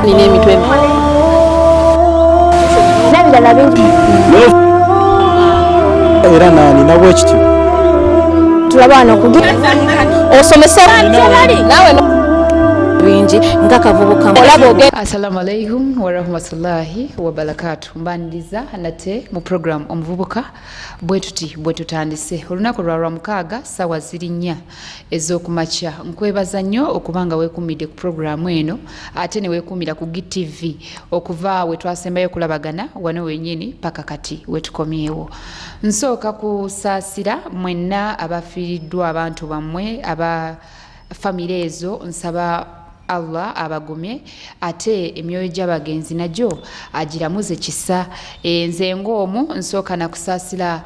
nina emitwe n'ebirala bingi era nina bwekityo tulaba wano osomesa naawe bingi nga kavubuka olaba Assalamu alaikum warahmatullahi wabarakatuh. Mbandiza nate mu program omuvubuka bwe tutandise olunaku lwa mukaaga sawa ziri 4 ez'okumakya. Nkwebaza nnyo okubanga weekumidde ku programu eno ate ne weekumira ku GTV okuva we twasembayo kulabagana wano wenyini paka kati wetukomyewo. Nsooka kusaasira mwenna abafiiriddwa abantu bammwe aba famire ezo nsaba Allah abagumye ate emyoyo gy'abagenzi najjo agiramuze kisa. Nze ng'omu nsooka na kusaasira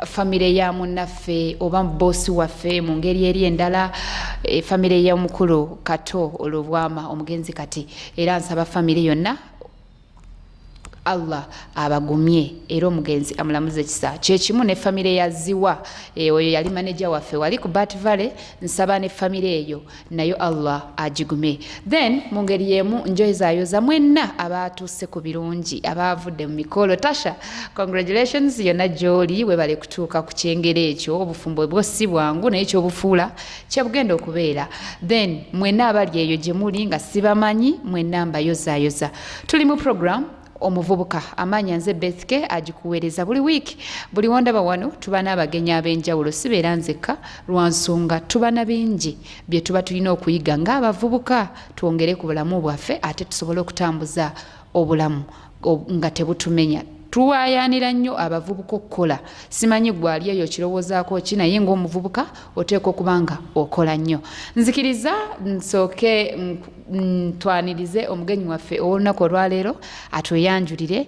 famire ya munnaffe oba bosi waffe mu ngeri eri endala, famire ya mukulu Kato olw'obwama omugenzi kati, era nsaba famire yonna Allah abagumye era omugenzi amulamuze kisa. Kyekimu ne famire ya Ziwa oyo yali manager waffe wali ku Bat Valley, nsaba ne famire eyo nayo Allah agigume. Then mu ngeri yemu njoyizaayoza mwenna abaatuuse ku birungi abaavudde mu mikolo. Tasha, congratulations yonna gy'oli, webale kutuuka ku kyengero ekyo. Obufumbo bwo si bwangu naye kyobufuula kyebugenda okubeera. Then mwenna abali eyo gye muli nga sibamanyi, mwenna mbayozaayoza. Tuli mu program omuvubuka amanya nze Beth agikuweereza buli wiiki. Buli wondaba wano tuba n'abagenyi ab'enjawulo, sibeera nzekka lwa nsonga tuba na bingi bye tuba tulina okuyiga ng'abavubuka twongere ku bulamu bwaffe ate tusobole okutambuza obulamu nga tebutumenya. Tuwayanira nnyo abavubuka okukola. Simanyi gwali eyo kirowoozaako ki, naye ng'omuvubuka oteeka okubanga okola nnyo. Nzikiriza nsooke twanirize omugenyi waffe olunaku olwaleero atweyanjulire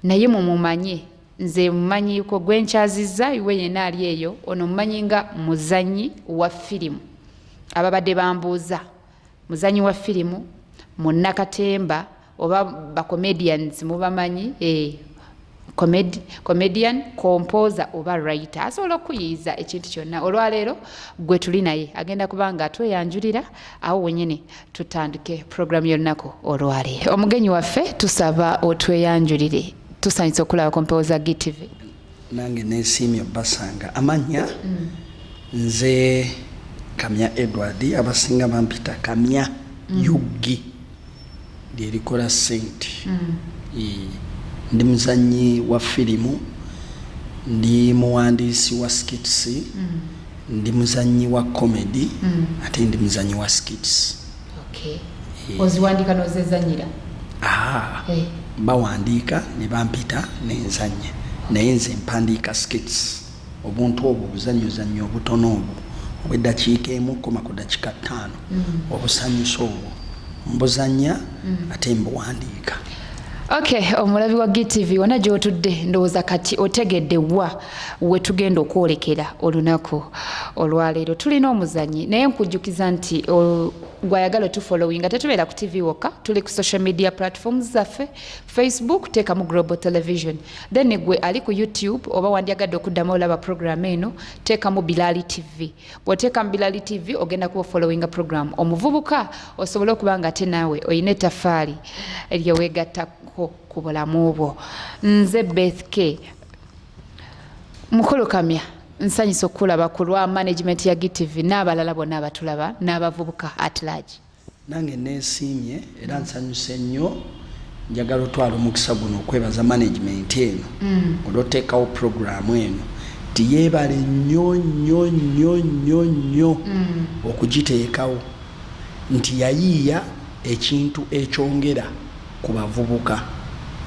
naye mumumanye. Nze mumanyi ko gwenkyazizza iwe yenna ali eyo, ono mumanyi nga muzanyi wa firimu. Ababadde bambuuza muzanyi wa firimu, munnakatemba oba bacomedians mubamanyi, comedian, composer oba writer, asobola okuyiiza ekintu kyonna. Olwaleero gwe tuli naye agenda kubanga atweyanjulira, awo wenyini tutandike programu y'olunaku olwaleero. Omugenyi waffe tusaba otweyanjulire. Tusanyusa okulaba composer GTV. Nange neesiimye basanga amanya nze Kamya Edward, abasinga bampita Kamya Yugi lyerikola senti. Ndi muzanyi wa firimu, ndi muwandiisi wa skits, ndi muzanyi wa comedy, ate ndi muzanyi wa skits. Okay. Oziwandika n'ozezanyira? Bawandiika ne bampita nenzanya, naye nze mpandiika skits. Obuntu obwo buzannyozannyo obutono obwo obw'eddakiika emu koma ku dakiika 5 obusanyusa obwo mbuzanya ate mbuwandiika. Okay, omulabi wa GTV wona gy'otudde ndowooza kati otegedde wa we tugenda okwolekera olunaku olwaleero. Tulina omuzanyi naye nkujjukiza nti gwayagala tufollowinga tetubeera ku TV wokka, tuli ku social media platforms zaffe. Facebook teekamu Global Television, then gwe ali ku YouTube oba wandyagadde okuddamu olaba program eno teekamu Bilali TV. Bw'oteekamu Bilali TV ogenda kuba followinga program omuvubuka, osobole okuba nga ate naawe oyina ettaffaali eryeweegattako ku bulamu bwo. Nze Beth mukulu Kamya, nsanyusa okulaba ku lwa management ya GTV n'abalala bonna abatulaba n'abavubuka at large. Nange neesiimye era nsanyuse nnyo. Njagala otwala omukisa guno okwebaza management eno olwoteekawo programu eno tiyeebale nnyo nnyo nnyo nnyo nnyo okugiteekawo, nti yayiiya ekintu ekyongera ku bavubuka.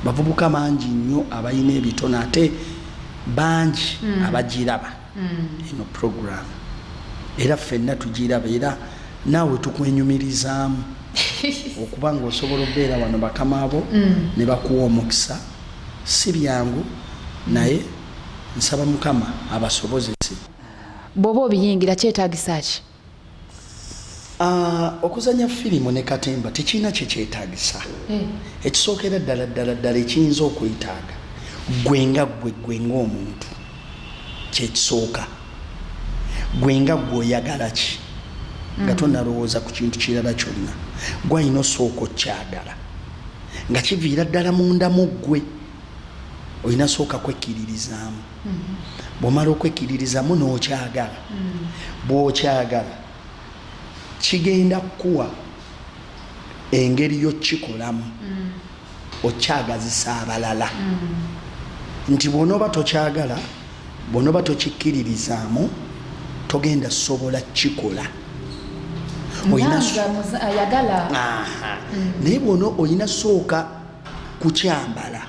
Bavubuka bangi nnyo abalina ebitone ate bangi abagiraba eno programu, era ffenna tugiraba era naawe tukwenyumirizaamu okuba ng'osobola okubeera wano bakama abo ne bakuwa omukisa. Si byangu naye nsaba Mukama abasobozese. Bw'oba obiyingira kyetaagisa ki? Okuzanya firimu ne katemba tekirina kyekyetaagisa. Ekisookera ddala ekiyinza okwetaaga gwe ng'omuntu kyekisooka. Gwe nga gw'oyagala ki nga tonnalowooza ku kintu kirala kyonna. Gw'alina osooka okyagala nga kiviira ddala munda mu ggwe olina sooka kwekkiririzaamu. Bw'omala okwekkiririzaamu n'okyagala, bw'okyagala kigenda kukuwa engeri y'okikolamu okyagazisa abalala. Nti bw'onooba tokyagala, bw'onooba tokikkiririzaamu, togenda sobola kikola. Naye bwono olina sooka kukyambala.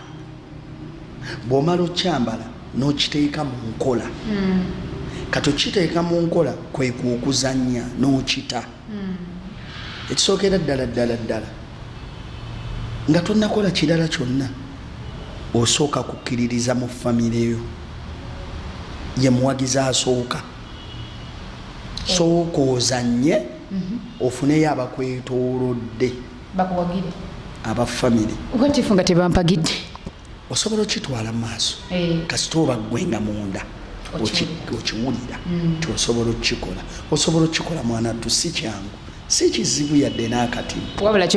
Bw'omala okyambala n'okiteeka mu nkola. Kati okiteeka mu nkola kwe okuzannya n'okita. Ekisookera ddala nga tonnakola kirala kyonna, osooka kukkiririza mu famire yo. Ye muwagizi asooka. Sooka ozanye ofuneyo abakwetoolodde aba famire. Okwatifu nga tebampagidde. Osobola okitwala mu maaso kasita oba gwenga munda okiwulira nti osobola okukikola. Osobola okukikola mwanattu, si kyangu, si kizibu yadde n'akatimu, wabula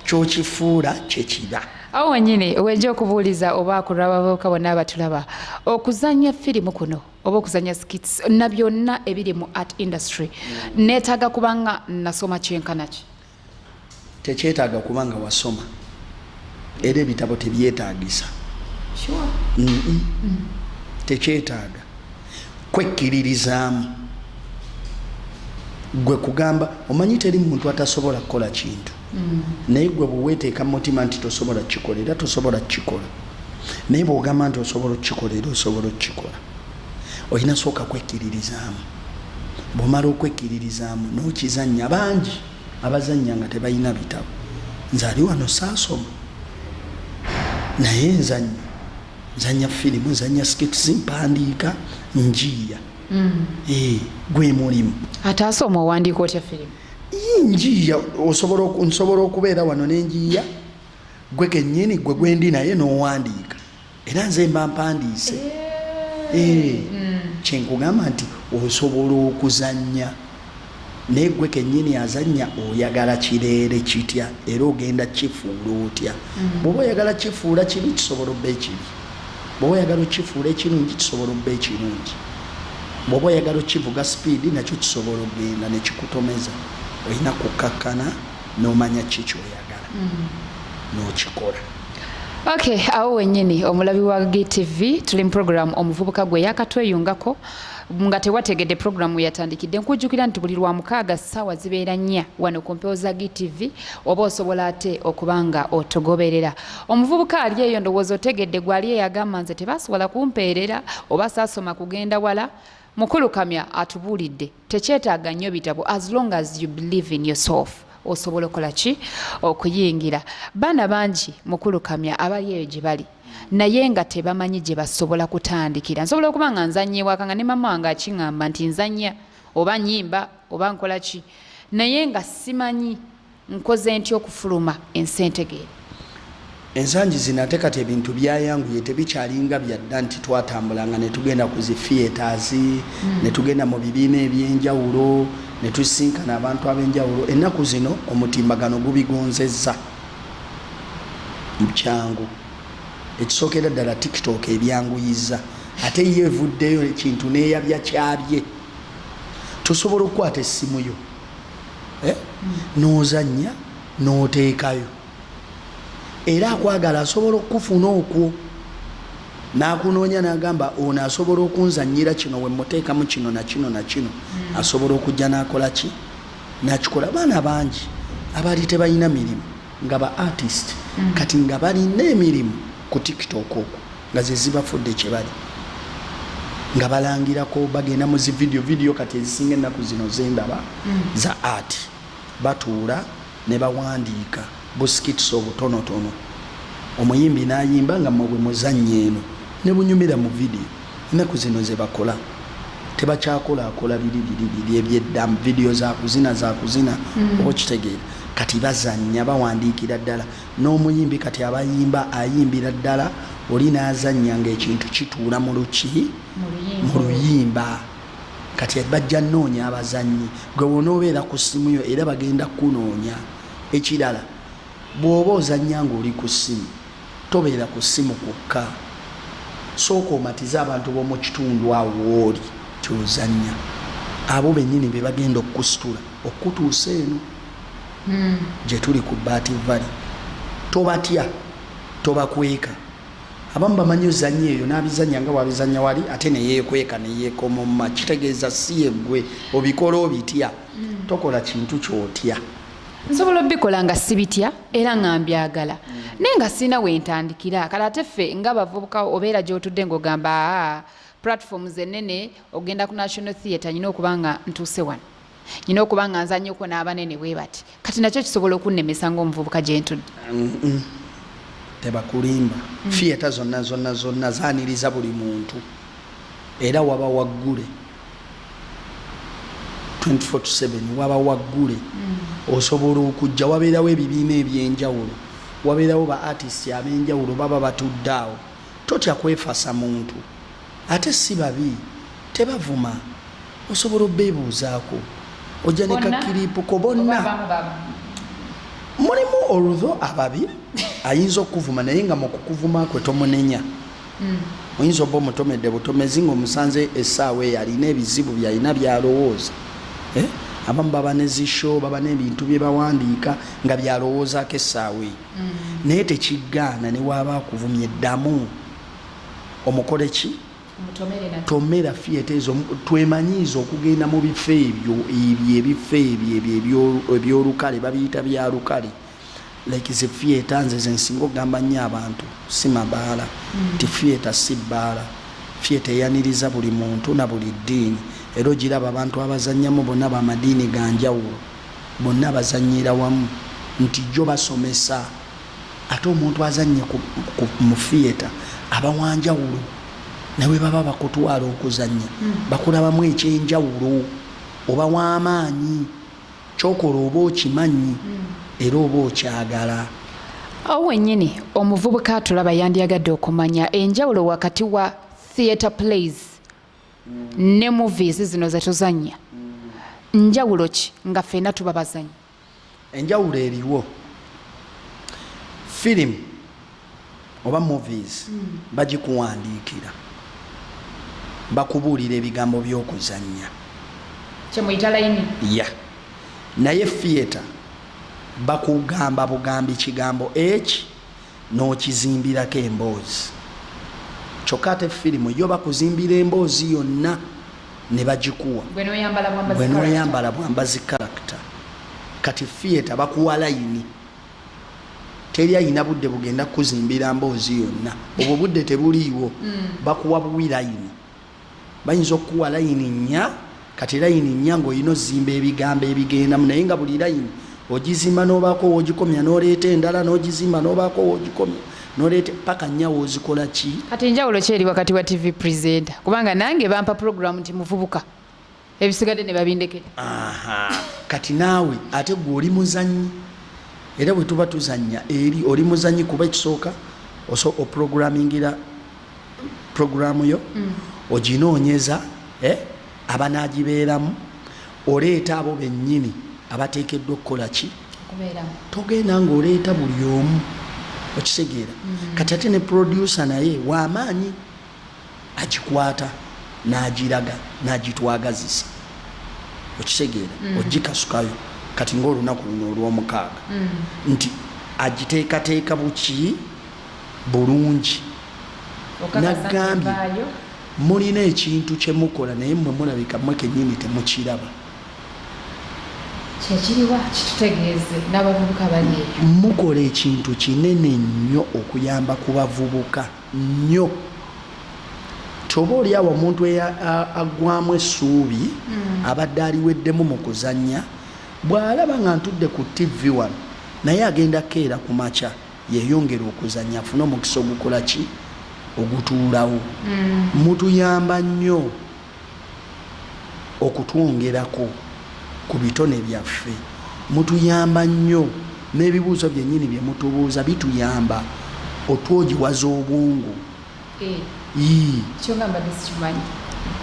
kyokifuula kyekiba. Awo wennyini wenja okubuuliza oba akulaba abavubuka bonna abatulaba, okuzannya firimu kuno oba okuzannya skits na byonna ebiri mu art industry neetaaga kubanga nasoma kyenkana ki? Tekyetaaga kubanga wasoma, era ebitabo tebyetaagisa. Tekyetaaga kwekkiririzaamu. Gwe kugamba omanyi teri muntu atasobola kukola kintu, naye gwe bweweeteeka mu mutima nti tosobola kukikola era tosobola kukikola. Naye bw'ogamba nti osobola okukikola era osobola okukikola, olina sooka kwekkiririzaamu. Bw'omala okwekkiririzaamu n'okizannya. Bangi abazannya nga tebalina bitabo. Nze ali wano saasoma, naye nzannya firimu, nzannya skits, mpandiika, njiya. Gwe mulimu. Ate asoma owandiika otya firimu? Njiya nsobola okubeera wano n'enjiya, gwe kennyini gwe gwendi naye n'owandiika, era nze mba mpandiise. Kyenkugamba nti osobola okuzannya, naye gwe kennyini azannya oyagala kireere kitya era ogenda kifuula otya. Bw'oba oyagala kifuula kibi, kisobola obba ekibi. Bw'oba oyagala okifuula ekirungi, kisobola obba ekirungi. Bw'oba oyagala okivuga sipiidi, nakyo kisobola okugenda ne kikutomeza. Olina kukkakkana n'omanya ki kyoyagala n'okikola. Okay, awo wennyini omulabi wa GTV tuli mu program omuvubuka gwe yakatweyungako nga tewategedde programu yatandikidde. Nkujjukira nti buli lwa mukaaga ssaawa zibeera 4 wano ku mpewo za GTV, oba osobola ate okubanga otogoberera. Omuvubuka ali eyo ndowooza otegedde, gwali eyagamba nze tebasobola kumpeerera oba saasoma kugenda wala. Mukulukamya atubuulidde tekyetaaga nnyo bitabo, as long as you believe in yourself osobola okola ki? Okuyingira. Baana bangi mukulukamya abali eyo gye bali, naye nga tebamanyi gye basobola kutandikira. Nsobola okuba nga nzannya ewaka nga ne mama wange akiŋŋamba nti nzannya oba nnyimba oba nkola ki, naye nga simanyi nkoze ntya okufuluma ensi entegeere. Ensangi zino ate kati ebintu byayanguye, tebikyalinga byadda nti twatambulanga ne tugenda ku zi theatres, ne tugenda mu bibiina eby'enjawulo, ne tusinkana abantu ab'enjawulo. Ennaku zino omutimbagano gubigonzezza mu kyangu. Ekisookera ddala TikTok ebyanguyizza, ate ye evuddeyo ekintu neeyabya kyabye. Tosobola okukwata essimu yo n'ozannya n'oteekayo, era akwagala asobola okufuna okwo n'akunoonya n'agamba ono asobola okunzannyira kino we muteekamu kino na kino na kino, asobola okujja n'akola ki? N'akikola. Baana bangi abaali tebalina mirimu nga ba artist kati nga balina emirimu ku TikTok okwo nga ze zibafudde kye bali, nga balangirako bagenda mu zi video kati ezisinga ennaku zino zendaba za art, batuula ne bawandiika buskits obutonotono. Omuyimbi n'ayimba nga mwe muzannya eno ne bunyumira mu video. Ennaku zino ze bakola tebakyakolakola biri ebyeddamu, video za kuzina oba okitegeera. Kati bazannya bawandiikira ddala. N'omuyimbi kati abayimba ayimbira ddala, oli n'azannya ng'ekintu kituula mu luki mu luyimba. Kati bajja nnoonya abazannyi, gwe wonoobeera ku ssimu yo era bagenda kunoonya. Ekirala bw'oba ozannya ng'oli ku ssimu tobeera ku ssimu kwokka, sooka omatize abantu b'omu kitundu awo wooli kyozannya, abo bennyini be bagenda okukusitula okutuusa eno gye tuli ku Beth Valley. Tobatya, tobakweka. Abamu bamanyi ozannya eyo n'abizannya nga bwabizannya wali ate neyeekweka neyeekomomma, kitegeeza si yeggwe obikola obitya. Tokola kintu kyotya. Nsobola obikola nga sibitya era nga mbyagala naye nga sirina wentandikira. Kale ate ffe nga bavubuka obeera gy'otudde ng'ogamba platforms ennene, ogenda ku National Theatre, nyina okuba nga ntuuse wano, nyina okuba nga nzannya okwo n'abanene bwe bati, kati nakyo kisobola okunnemesa ng'omuvubuka gye ntudde. Tebakulimba. Theatre zonna zaaniriza buli muntu era waba waggule 24/7 waba waggule. Osobola okujja, wabeerawo ebibiina ebyenjawulo, wabeerawo ba artist ab'enjawulo baba batudde awo. Totya kwefasa muntu, ate si babi, tebavuma. Osobola obbeebuuzaako, ojja ne kakiripu ko bonna. Mulimu olutho ababi ayinza okuvuma naye nga mu kukuvuma kwe tomunenya. Oyinza oba omutomedde butomezi ng'omusanze essaawa eyo alina ebizibu byalina byalowooza. Abamu baba ne zisho, baba n'ebintu bye bawandiika nga byalowoozaako essaawa eyo. Naye tekigaana ne waaba akuvumye ddamu omukole ki? Tomera theatre ezo, twemanyiiza okugenda mu bifo ebyo ebyolukale, babiyita bya lukale. Like ze theatre nze zensinga okugamba nnyo abantu si mabaala, ti theatre si bbaala. Theatre eyaniriza buli muntu na buli ddiini, era ogiraba abantu abazannyamu bonna bamadiini ga njawulo, bonna bazannyira wamu nti jjo basomesa. Ate omuntu azannye mu theatre aba wanjawulo, nawe baba bakutwala okuzannya bakulabamu ekyenjawulo, oba w'amaanyi, kyokola oba okimanyi era oba okyagala. Awo wennyini omuvubuka atulaba yandyagadde okumanya enjawulo wakati wa theatre plays ne movies zino ze tuzannya. Njawulo ki nga ffenna tuba bazannya? Enjawulo eriwo. Film oba movies bagikuwandiikira, bakubuulira ebigambo by'okuzannya, kyemuyita layini. naye theatre bakugamba bugambi kigambo eki n'okizimbirako emboozi. Kyokka ate firimu yo bakuzimbira emboozi yonna ne bagikuwa bwe n'oyambala bwambazi character. Kati theatre bakuwa layini, teri ayina budde bugenda kuzimbira mboozi yonna, obwo budde tebuliiwo. Bakuwa buwi layini, bayinza okukuwa layini nnya, kati layini nnya ng'olina ozimba ebigambo ebigendamu, naye nga buli layini ogizimba n'obaako w'ogikomya n'oleeta endala, n'ogizimba n'obaako w'ogikomya n'oleeta paka nnya w'ozikola ki. Kati njawulo ki eri wakati wa TV presenter? Kubanga nange bampa program nti muvubuka, ebisigadde ne babindekera. Kati naawe ate gwe oli muzannyi, era bwe tuba tuzannya eri oli muzannyi, kuba ekisooka oprogramingira programu yo, oginoonyeza abanaagibeeramu, oleeta abo bennyini abateekeddwa okukola ki, togenda ng'oleeta buli omu, okitegeera. Kati ate ne producer naye w'amaanyi, agikwata n'agiraga n'agitwagazisa, okitegeera, ogikasukayo. Kati ng'olunaku luno olw'omukaaga nti agiteekateeka buki bulungi. Nagambye mulina ekintu kye mukola naye mmwe mulabika mmwe kennyini temukiraba. Kyekiriwa kitutegeeze n'abavubuka bali eyo. Mukola ekintu kinene nnyo okuyamba ku bavubuka nnyo. Kyoba oli awo omuntu agwamu essuubi abadde aliweddemu mu kuzannya, bw'alaba nga ntudde ku TV wano naye agenda keera ku makya yeeyongera okuzannya, afune omukisa ogukola ki, ogutuulawo. Mutuyamba nnyo okutwongerako ku bitone byaffe, mutuyamba nnyo n'ebibuuzo byennyini bye mutubuuza bituyamba otwogiwaza obwongo.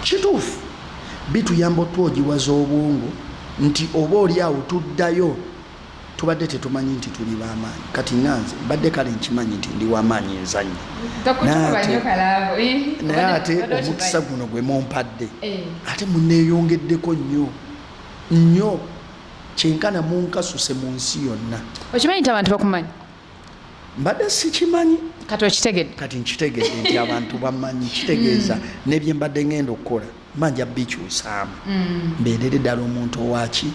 Kituufu, bituyamba otwogiwaza obwongo nti oba oli awo tubadde tetumanyi nti tuli b'amaanyi kati nganze mbadde kale nkimanyi nti ndi w'amaanyi enzanyi naye ate omukisa guno gwe mumpadde ate muneeyongeddeko nnyo kyenkana munkasuse mu nsi yonna. Okimanyi nti abantu bakumanyi? Mbadde sikimanyi kati okitegedde? Kati nkitegedde nti abantu bamanyi, kitegeeza nebye mbadde ngenda okukola manja bikyusaamu mbeerere ddala omuntu owaki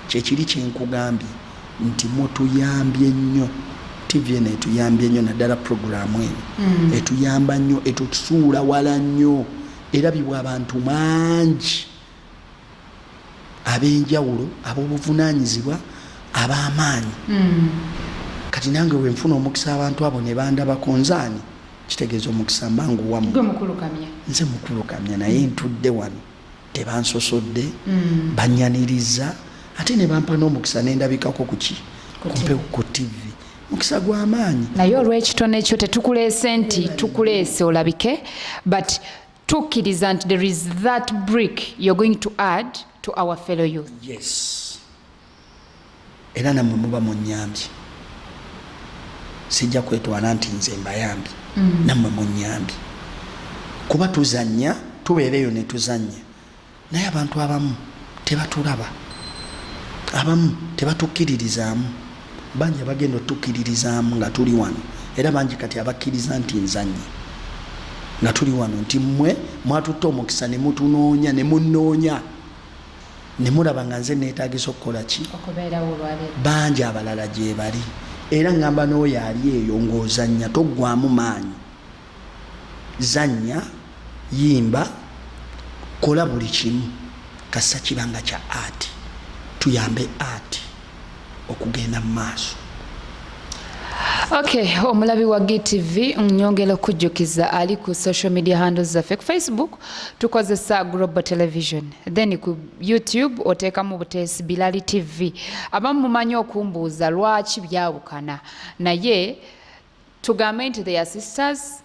kyekiri kyenkugambye nti mutuyambye nnyo. TV eno etuyambye nnyo naddala puroguraamu eno etuyamba nnyo, etutusuula wala nnyo, erabibwa abantu mangi ab'enjawulo, ab'obuvunaanyizibwa, ab'amaanyi. Kati nange wenfuna omukisa abantu abo ne bandabako nzaani kitegeeza omukisa mbangu wamu. Nze mukulukamya naye ntudde wano tebansosodde bannyaniriza ate ne bampa n'omukisa n'endabikako ku TV. Mukisa gw'amaanyi. Naye olw'ekitone ekyo tetukuleese nti tukuleese olabike, but tukkiriza nti there is that brick you're going to add to our fellow youth. Yes. Era nammwe muba munnyambye. Sijja kwetwala nti nze mbayambye. Nammwe munnyambye. Kuba tuzannya, tubeereyo ne tuzannya. Naye abantu abamu tebatulaba. Abamu tebatukkiririzaamu. Bangi abagenda otukkiririzaamu nga tuli wano. Era bangi kati abakkiriza nti nzannye. Nga tuli wano nti mmwe mwatutte omukisa ne mutunoonya ne munnoonya. Ne mulaba nga nze neetaagisa okukola ki? Bangi abalala gye bali. Era ngamba n'oyo ali eyo ng'ozannya toggwamu maanyi. Zannya, yimba, kola buli kimu. Kassa kibanga kya art. Tuyambe art okugenda mu maaso. Okay, omulabi wa GTV nyongera okujjukiza ali ku social media handles zaffe ku Facebook tukozesa Global Television, then ku YouTube oteekamu buteesi Bilali TV. Abamu mumanyi okumbuuza lwaki byawukana, naye tugambe nti they are sisters.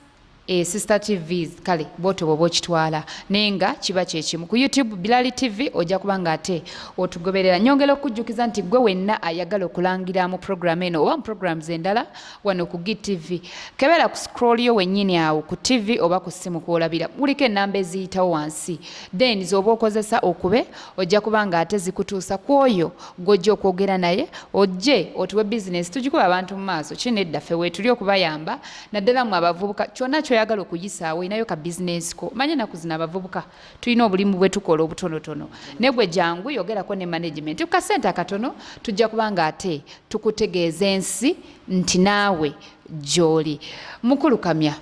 Sister TVs kale boto bobo kitwala nenga kiba kyekimu. Ku YouTube Bilali TV ojja kubanga ate otugoberera. Nyongera okujjukiza nti gwe wenna ayagala okulangira mu program eno oba mu programs endala wano ku GTV kebera ku scroll yo wennyini awo ku TV oba ku simu kwolabira muliko ennamba eziyitawo wansi, then zoba okozesa okube ojja kubanga ate zikutuusa kwoyo gojja okwogera naye ojje otuwe business tugikuba abantu mu maaso kinedda ffe weetuli okubayamba naddala mu abavubuka kyonna oyagala okuyisaawo inayo ka business ko manya nakuzina abavubuka tulina obulimu bwe tukola obutonotono negwe jangu yogerako ne management ku kasente akatono tujja kubanga ate tukutegeeza ensi nti naawe gy'oli. Mukulukamya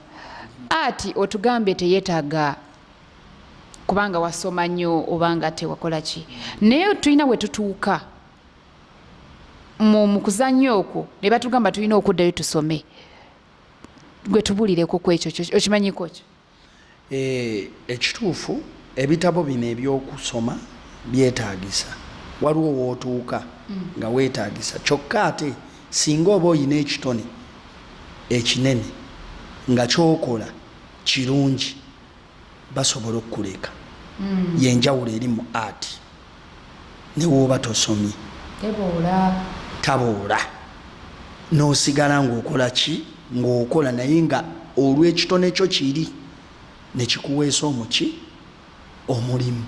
ati otugambye teyeetaaga kubanga wasoma nnyo obanga tewakola ki, naye tulina we tutuuka mu kuzannya okwo ne batugamba tulina okuddayo tusome. Gwe tubulireko ku ekyo okimanyiko kyo? Ekituufu ebitabo bino ebyokusoma byetaagisa, waliwo wootuuka nga weetaagisa, kyokka ate singa oba oyina ekitone ekinene nga kyokola kirungi basobola okukuleka. Yenjawulo eri mu art. Ne wooba tosomye taboola n'osigala ng'okola ki? Ng'okola naye nga olw'ekitone kyo kiri ne kikuweesa omuki omulimu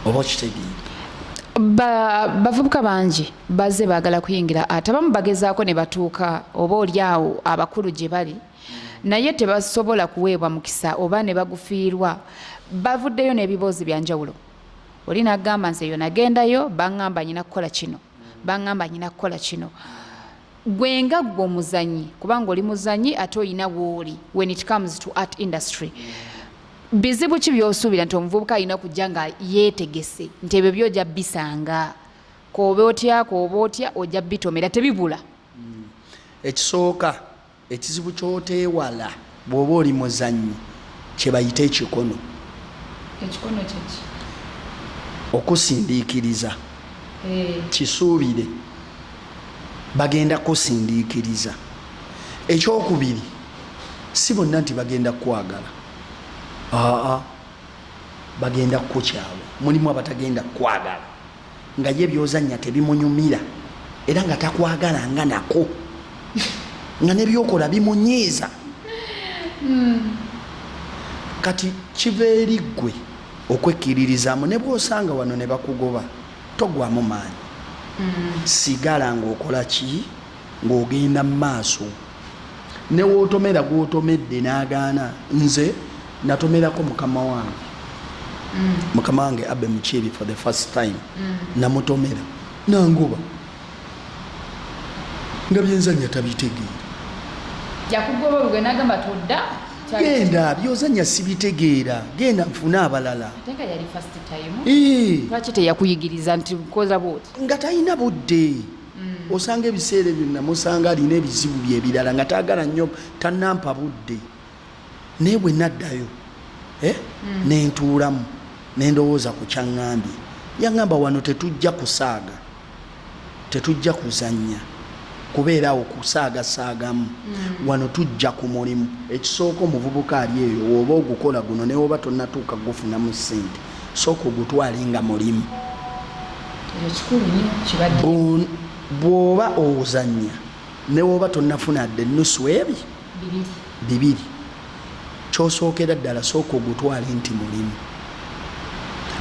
oba okitegeera. Bavubuka bangi bazze baagala kuyingira ate abamu bagezaako ne batuuka oba oli awo abakulu gye bali naye tebasobola kuweebwa mukisa oba ne bagufiirwa. Bavuddeyo n'ebiboozi bya njawulo. Oli n'agamba nze yo nagendayo baŋŋamba nyina kukola kino, baŋŋamba nyina kukola kino. Gwenga gwo muzanyi kubanga oli muzanyi ate oyina wooli when it comes to art industry. Bizibu ki by'osuubira nti omuvubuka alina kujja nga yeetegese nti ebyo by'ojja bisanga kooba otya ojja bitomera tebibula? Ekisooka ekizibu ky'oteewala bw'oba oli muzanyi kye bayita ekikono. Ekikono kyeki okusindiikiriza. Kisuubire bagenda kusindiikiriza. Ekyokubiri si bonna nti bagenda kwagala, bagenda kukyawa. Mulimu abatagenda kwagala nga ye byozannya tebimunyumira era nga takwagala nga nako nga nebyokola bimunyiiza. Kati kiva eri ggwe okwekkiririzaamu ne bw'osanga wano ne bakugoba togwamu maanyi. Sigala ng'okola ki ng'ogenda mu maaso. Ne wootomera gw'otomedde n'agaana, nze natomerako mukama wange mukama wange Abe Mukiibi for the first time namutomera nangoba nga byenzanya tabitegeera. Yakugoba olugwe n'agamba todda. Genda byozanya sibitegeera, genda nfune abalala. Atenga yali first time. Lwaki teyakuyigiriza nti koza bwoti? Nga talina budde. Osanga ebiseera byonna musanga alina ebizibu bye ebirala nga taagala nnyo tannampa budde. Naye bwe naddayo nentuulamu nendowooza ku kyaŋŋambye. Yaŋŋamba wano tetujja kusaaga, tetujja kuzannya kubeera awo kusaagasaagamu. Wano tujja ku mulimu. Ekisooka omuvubuka ali eyo oba ogukola guno ne woba tonnatuuka gufunamu ssente, sooka ogutwale nga mulimu. Bw'oba ozannya ne woba tonnafuna dde ennusu ebi bibiri, kyosookera ddala sooka ogutwale nti mulimu.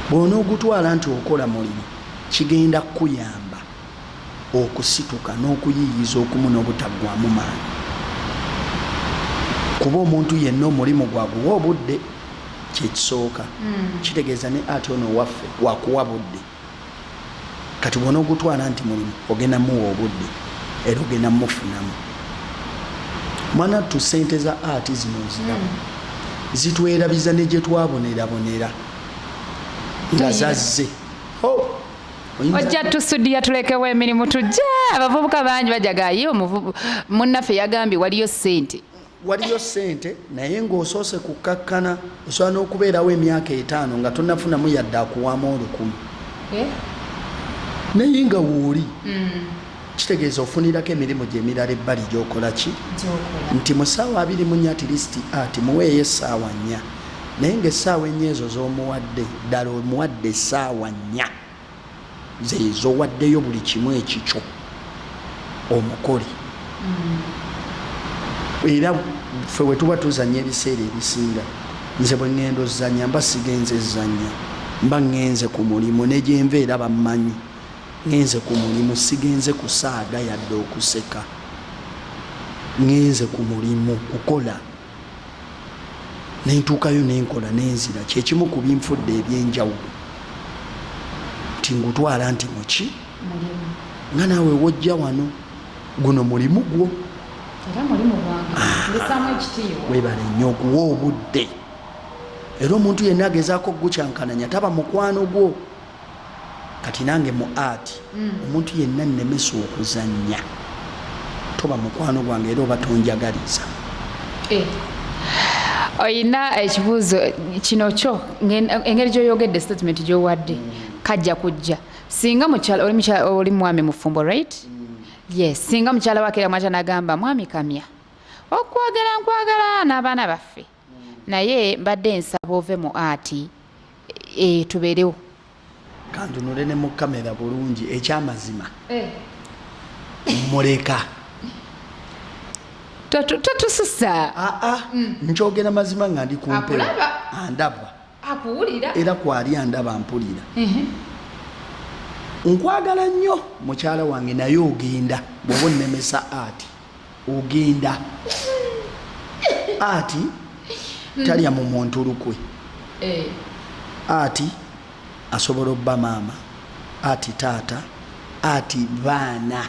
Bw'onoogutwala nti okola mulimu kigenda kukuyamba okusituka n'okuyiiyiza okumu n'obutaggwamu maanyi. Kuba omuntu yenna omulimu gwaguwa obudde kyekisooka. Kitegeeza ne ati ono waffe wakuwa budde. Kati bw'onoogutwala nti mulimu ogenda muwa obudde era ogenda mufunamu. Mwana tu ssente za ati zino ziraba zitwerabiza ne gye twabonerabonera nga zazze. Ojja tusudiya tulekewo emirimu tujja. Abavubuka bangi bajagayo munnaffe yagambye waliyo ssente. Waliyo ssente naye ng'osoose kukkakkana osobola n'okubeerawo emyaka 5 nga tonnafunamu yadde akuwaamu 1000. Naye nga wooli kitegeeza ofunirako emirimu gyemirala ebbali gy'okola ki nti mu ssaawa 24 at least ati muweeyo essaawa 4. Naye ng'essaawa 4 ezo z'omuwadde ddala omuwadde essaawa 4 zeezo waddeyo buli kimu ekikyo omukole. Era ffe we tuba tuzanya ebiseera ebisinga, nze bwe ŋŋenda ozanya mba sigenze zanya, mba ŋŋenze ku mulimu ne gye nva era bammanyi ŋŋenze ku mulimu, sigenze kusaaga yadde okuseka. Ŋŋenze ku mulimu kukola. Nentuukayo nenkola nenzira. Kyekimu ku binfudde ebyenjawulo nti ngutwala nti muki nga naawe wojja wano guno mulimu gwo. Webale nnyo okuwa obudde. Era omuntu yenna agezaako okugukyankananya taba mukwano gwo. Kati nange mu ati omuntu yenna nnemesa okuzannya toba mukwano gwange era oba tonjagaliza. Oyina ekibuuzo kino kyo engeri gy'oyogedde statement gy'owadde kajja kujja singa mukyala oli mwami mufumbo, right? Yes, singa mukyala wakera mwacha nagamba mwami kamya okwagala nkwagala n'abaana baffe naye mbadde nsaba ove mu ati tubeerewo. Kantunule ne mu kamera bulungi ekyamazima muleka totususa. Nkyogera mazima nga ndi kumpewo andaba akuwulira era kwali andaba mpulira. Nkwagala nnyo mukyala wange naye ogenda bw'oba onnemesa ati ogenda. Ati talya mu muntu lukwe. Ati asobola obba maama, ati taata, ati baana,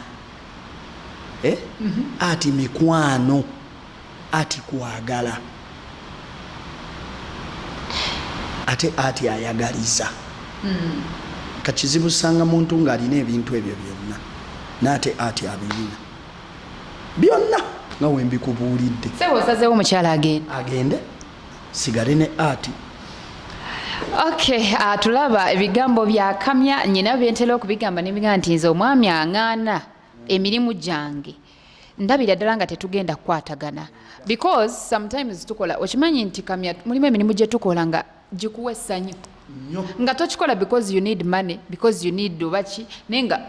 ati mikwano, ati kwagala, ate ati ayagaliza. Kakizibu sanga muntu ng'alina ebintu ebyo byonna n'ate ati abirina byonna nga we mbikubuulidde. Sebo osazeewo mukyala agende sigale ne ati. Okay, tulaba ebigambo bya kamya nnyina byentera okubigamba n'ebigamba nti nze omwami aŋŋaana emirimu gyange ndabira ddala nga tetugenda kukwatagana because sometimes tukola okimanyi nti kamya mulimu emirimu gye tukola nga gikuwa essanyu nga tokikola because you need money, because you need obaki naye nga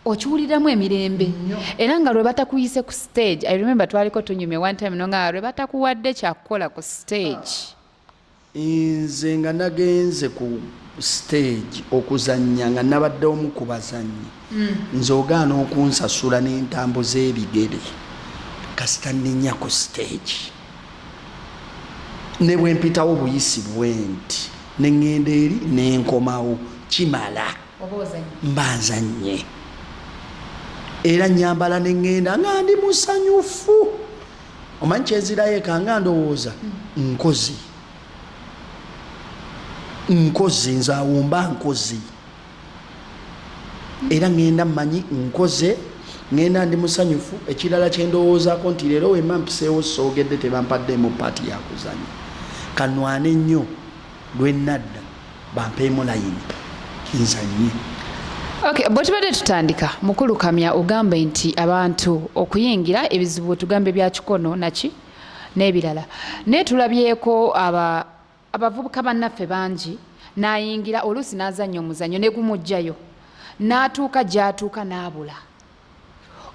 okiwuliramu emirembe era nga lwe batakuyise ku stage. I remember twaliko tunyume one time nga lwe batakuwadde kyakukola ku stage. Nze nga nagenze ku stage okuzannya nga nabadde omu ku bazannyi nze ogaana okunsasula n'entambo z'ebigere kasita nninnya ku stage ne bwe mpitawo buyisi bwenti ne ŋŋenda eri n'enkomawo kimala mba nzannye era nyambala ne ŋŋenda nga ndi musanyufu. Omanyi kyenzirayo eka nga ndowooza nkozi nze awumba nkozi era ŋŋenda mmanyi nkoze ŋŋenda ndi musanyufu. Ekirala kyendowoozaako nti leero wemma mpiseewo soogedde tebampaddeemu paati yakuzanya kanwane nnyo lwe nadda bampeemu layini nzanye. Okay, bwe tubadde tutandika mukulukamya ogambe nti abantu okuyingira ebizibu tugambe bya kikono naki n'ebirala naye tulabyeko abavubuka bannaffe bangi n'ayingira oluusi n'azannya omuzannyo ne gumugjayo n'atuuka gy'atuuka n'abula.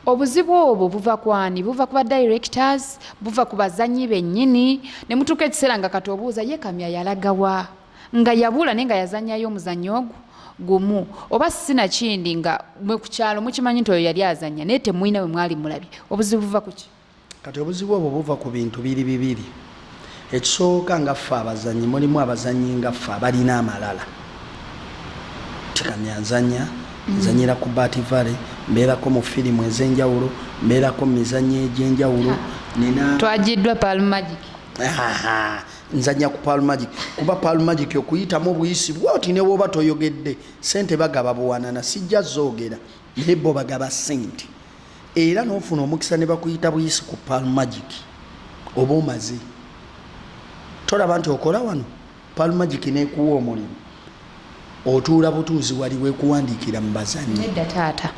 Obuzibu obwo buva ku ani? Buva ku ba directors, buva ku bazannyi bennyini. Ne mutuuka ekiseera nga kati obuuza ye kamya yalagawa nga yabula naye nga yazannyayo omuzannyo ogwo gumu oba sinakindi nga mwe ku kyalo mukimanyi nti oyo yali azannya naye temulina we mwali mulabye. Obuzibu buva ku ki? Kati obuzibu obwo buva ku bintu bibiri. Ekisooka nga ffe abazannyi mulimu abazannyi nga ffe abalina amalala. Tikamya nzannya nzanyira ku Beth Valley, mbeerako mu firimu ez'enjawulo, mbeerako mu mizannyo egy'enjawulo. Twagiddwa Palm Magic. Nzanya ku Palm Magic kuba Palm Magic okuyitamu obuyisi bwoti ne bwoba toyogedde sente bagaba buwanana sijja zoogera naye bo bagaba sente era n'ofuna omukisa ne bakuyita buyisi ku Palm Magic oba omaze tolaba nti okola wano Palm Magic neekuwa omulimu otuula butuuzi wali weekuwandiikira mu bazannyi. Nedda taata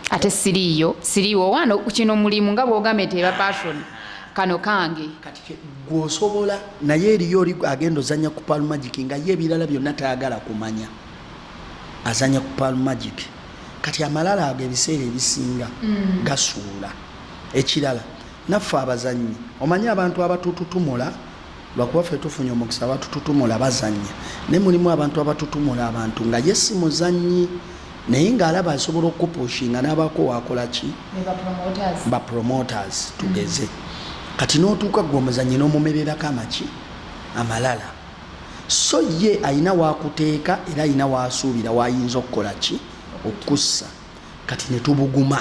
ate siriiwo wano kino mulimu nga bw'ogambye nti eba passion kano kange kati gwosobola naye eriyo oli agenda ozanya ku Palm Magic nga ye ebirala byonna tayagala kumanya azanya ku Palm Magic kati amalala ago ebiseera ebisinga gasuula. Ekirala naffe abazannyi omanyi abantu abatututumula lwakuba ffe tufunye omukisa abatututumula bazannya ne mulimu abantu abatutumula abantu nga ye si muzannyi naye ng'alaba asobola okupushinga n'abako wakola ki ba promoters tugeze kati n'otuuka gwe omuzannyi n'omumererako amaki amalala so ye ayina wakuteeka era ayina wasuubira wayinza okukola ki okussa kati ne tubuguma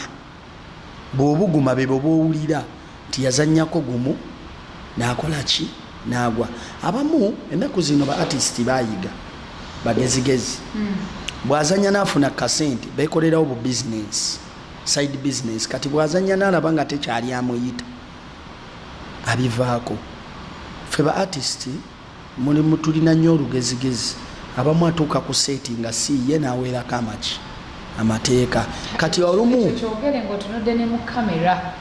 bw'obuguma be bw'owulira nti yazannyako gumu n'akola ki n'agwa. Abamu ennaku zino ba artist bayiga bagezigezi bw'azannya n'afuna kasente beekolerawo bu business side business kati bw'azannya n'alaba nga tekyali amuyita abivaako. Ffe ba artist mulimu tulina nnyo olugezigezi abamu atuuka ku seeti nga si ye n'aweerako amaki amateeka kati olumu kyogere ng'otunudde ne mu kamera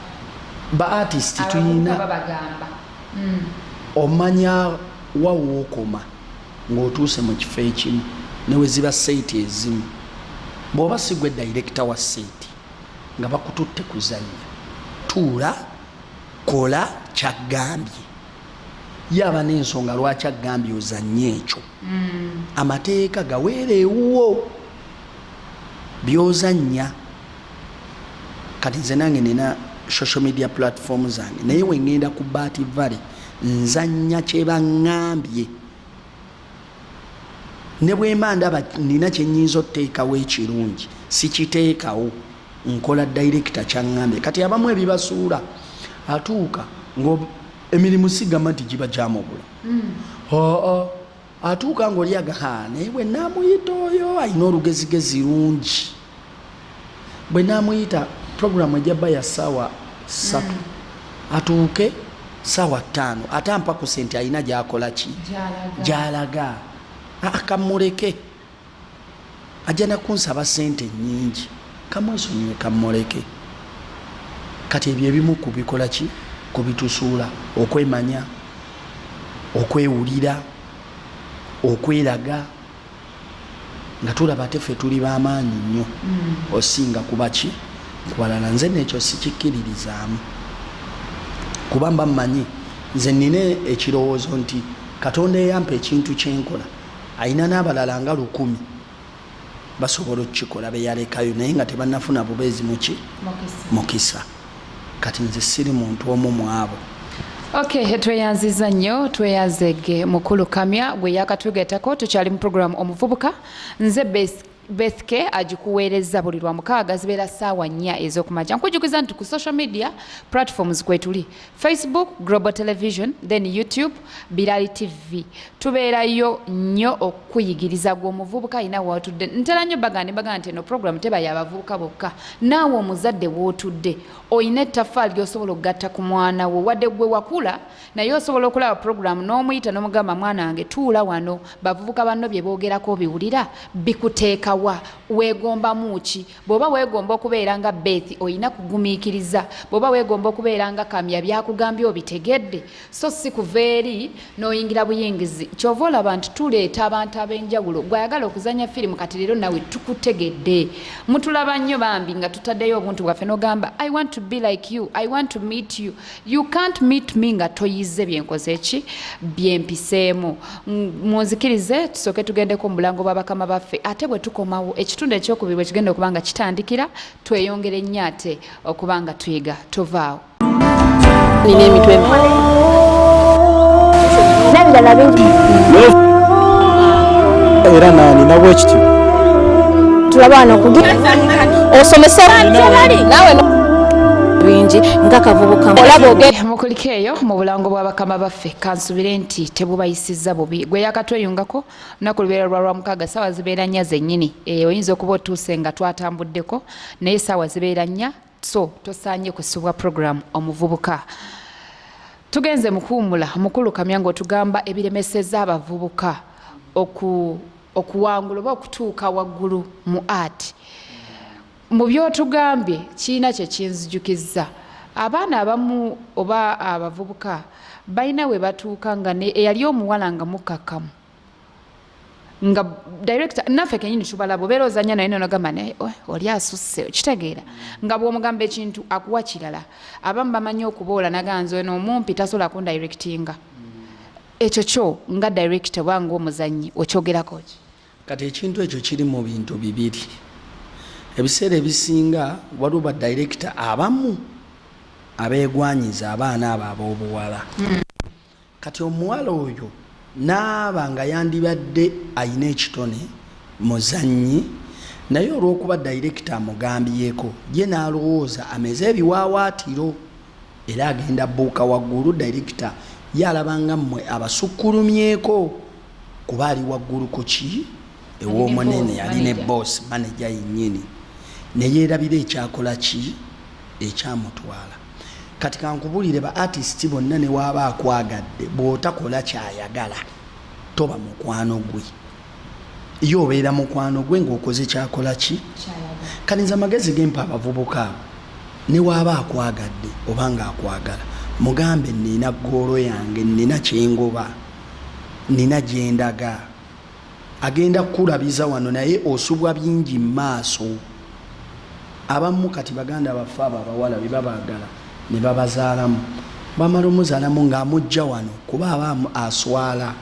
ba artist tuyina omanya wawookoma ng'otuuse mu kifo ekimu ne we ziba seeti ezimu bw'oba si gwe director wa seeti nga bakututte kuzannya tuula kola kyaggambye yaba n'ensonga lwaki aggambye ozannye ekyo amateeka gaweereewo by'ozannya. Kati nze nange nina social media platform zange naye we ŋŋenda ku Beth Valley nzannya kye baŋŋambye ne bwe mba ndaba nina kye nnyinza otuteekawo ekirungi sikiteekawo nkola director kyaŋŋambye. Kati abamu ebibasuula atuuka emirimu sigamba nti giba gyamubula atuuka ng'olyaga naye bwe naamuyita oyo alina olugezigezi lungi bwe naamuyita programu ejjabba ya ssaawa 3 atuuke ssaawa 5 ate ampa ku sente alina gy'akola ki gy'alaga kamuleke ajja nakunsaba sente nnyingi kamwesonyiwe kamuleke. Kati ebyo ebimu kubikola ki kubitusuula okwemanya okwewulira okweraga nga tulaba ate ffe tuli b'amaanyi nnyo osinga kubaki kubalala. Nze nekyo sikikkiririzaamu kuba mba mmanyi nze nnina ekirowoozo nti Katonda eyampa ekintu kyenkola ayina n'abalala nga 100 basobola okukikola beyalekayo naye nga tebannafuna bubeezi muki mukisa. Kati nze siri muntu omu mu abo. Okay, tweyanziza nnyo tweyazege mukulu Kamya gwe yakatugeetako tukyali mu program Omuvubuka. Nze Beth ke agikuweereza buli lwa mukaaga zibeera ssaawa 4 ez'okumakya. Nkujukiza nti ku social media platforms kwe tuli Facebook, Global Television, then YouTube, Birali TV. Tubeerayo nnyo okuyigiriza gw'omuvubuka ayina w'otudde. Ntera nnyo bagamba nti eno program teba y'abavubuka bokka. Naawe omuzadde w'otudde oyina ettaffaali ly'osobola okugatta ku mwana wo wadde gwe wakula naye osobola okulaba program n'omuyita n'omugamba mwana wange tuula wano bavubuka banno bye boogerako biwulira bikuteeka wa weegomba muki. Bw'oba weegomba okubeera nga Beth oyina kugumiikiriza. Bw'oba weegomba okubeera nga Kamya byakugambye obitegedde so si kuva eri n'oyingira buyingizi. Kyova olaba nti tuleeta abantu ab'enjawulo gwayagala okuzanya firimu kati leero nawe tukutegedde. Mutulaba nnyo bambi nga tutaddeyo obuntu bwaffe n'ogamba I want to be like you, I want to meet you. You can't meet me nga toyize byenkoze eki byempiseemu. Munzikirize tusooke tugendeko mu bulango bw'abakama baffe ate bwe tukomawo ekitundu ekyokubiri bwe kigenda okuba nga kitandikira tweyongere nnyo ate okuba nga tuyiga tovaawo. Nina emitwe n'ebirala bingi era nina bwekityo tulaba wano osomesa naawe bingi nga kavubuka olaba ogenda mukuliko eyo mu bulango bw'abakama baffe kansubire nti tebubayisizza bubi. Gwe yakatweyungako lunaku lubeera lwa mukaaga ssaawa zibeera 4 zennyini. Oyinza okuba otuuse nga twatambuddeko naye ssaawa zibeera 4 so tosaanye kusubwa program Omuvubuka. Tugenze mukuwumula mukulu Kamya ng'otugamba ebiremeseza abavubuka okuwangula oba okutuuka waggulu mu art. Mu byotugambye kiina kye kinzijukizza abaana abamu oba abavubuka balina we batuuka nga eyali omuwala nga mukakamu nga director naffe kenyini tubalaba obeera ozanya naye nogamba naye oli asusse kitegeera nga bw'omugamba ekintu akuwa kirala. Abamu bamanyi okuboola naganzo eno omumpi tasobola kundirectinga. Ekyo kyo nga director bwanga omuzannyi okyogerako ki? Kati ekintu ekyo kiri mu bintu bibiri. Ebiseera ebisinga waliwo ba director abamu abeegwanyiza abaana abo ab'obuwala. Kati omuwala oyo naaba nga yandibadde ayina ekitone muzannyi naye olw'okuba director amugambyeko ye n'alowooza ameze ebiwaawaatiro era agenda bbuuka waggulu. Director yalabanga mmwe abasukkulumyeko kuba ali waggulu ku ki ew'omunene yali ne boss manager yennyini ne yeerabira ekyakola ki ekyamutwala. Kati kankubulire ba artist bonna ne waaba akwagadde bw'otakola kyayagala toba mukwano gwe yo obeera mukwano gwe ng'okoze kyakola ki kalinza amagezi gempa abavubuka ne waaba akwagadde oba nga akwagala mugambe nina ggoolo yange nina kyengoba nina gyendaga agenda kulabiza wano naye osubwa bingi maaso. Abamu kati baganda baffe abawala bibabagala ne babazaalamu bamala omuzaalamu ng'amujja wano kuba aba aswala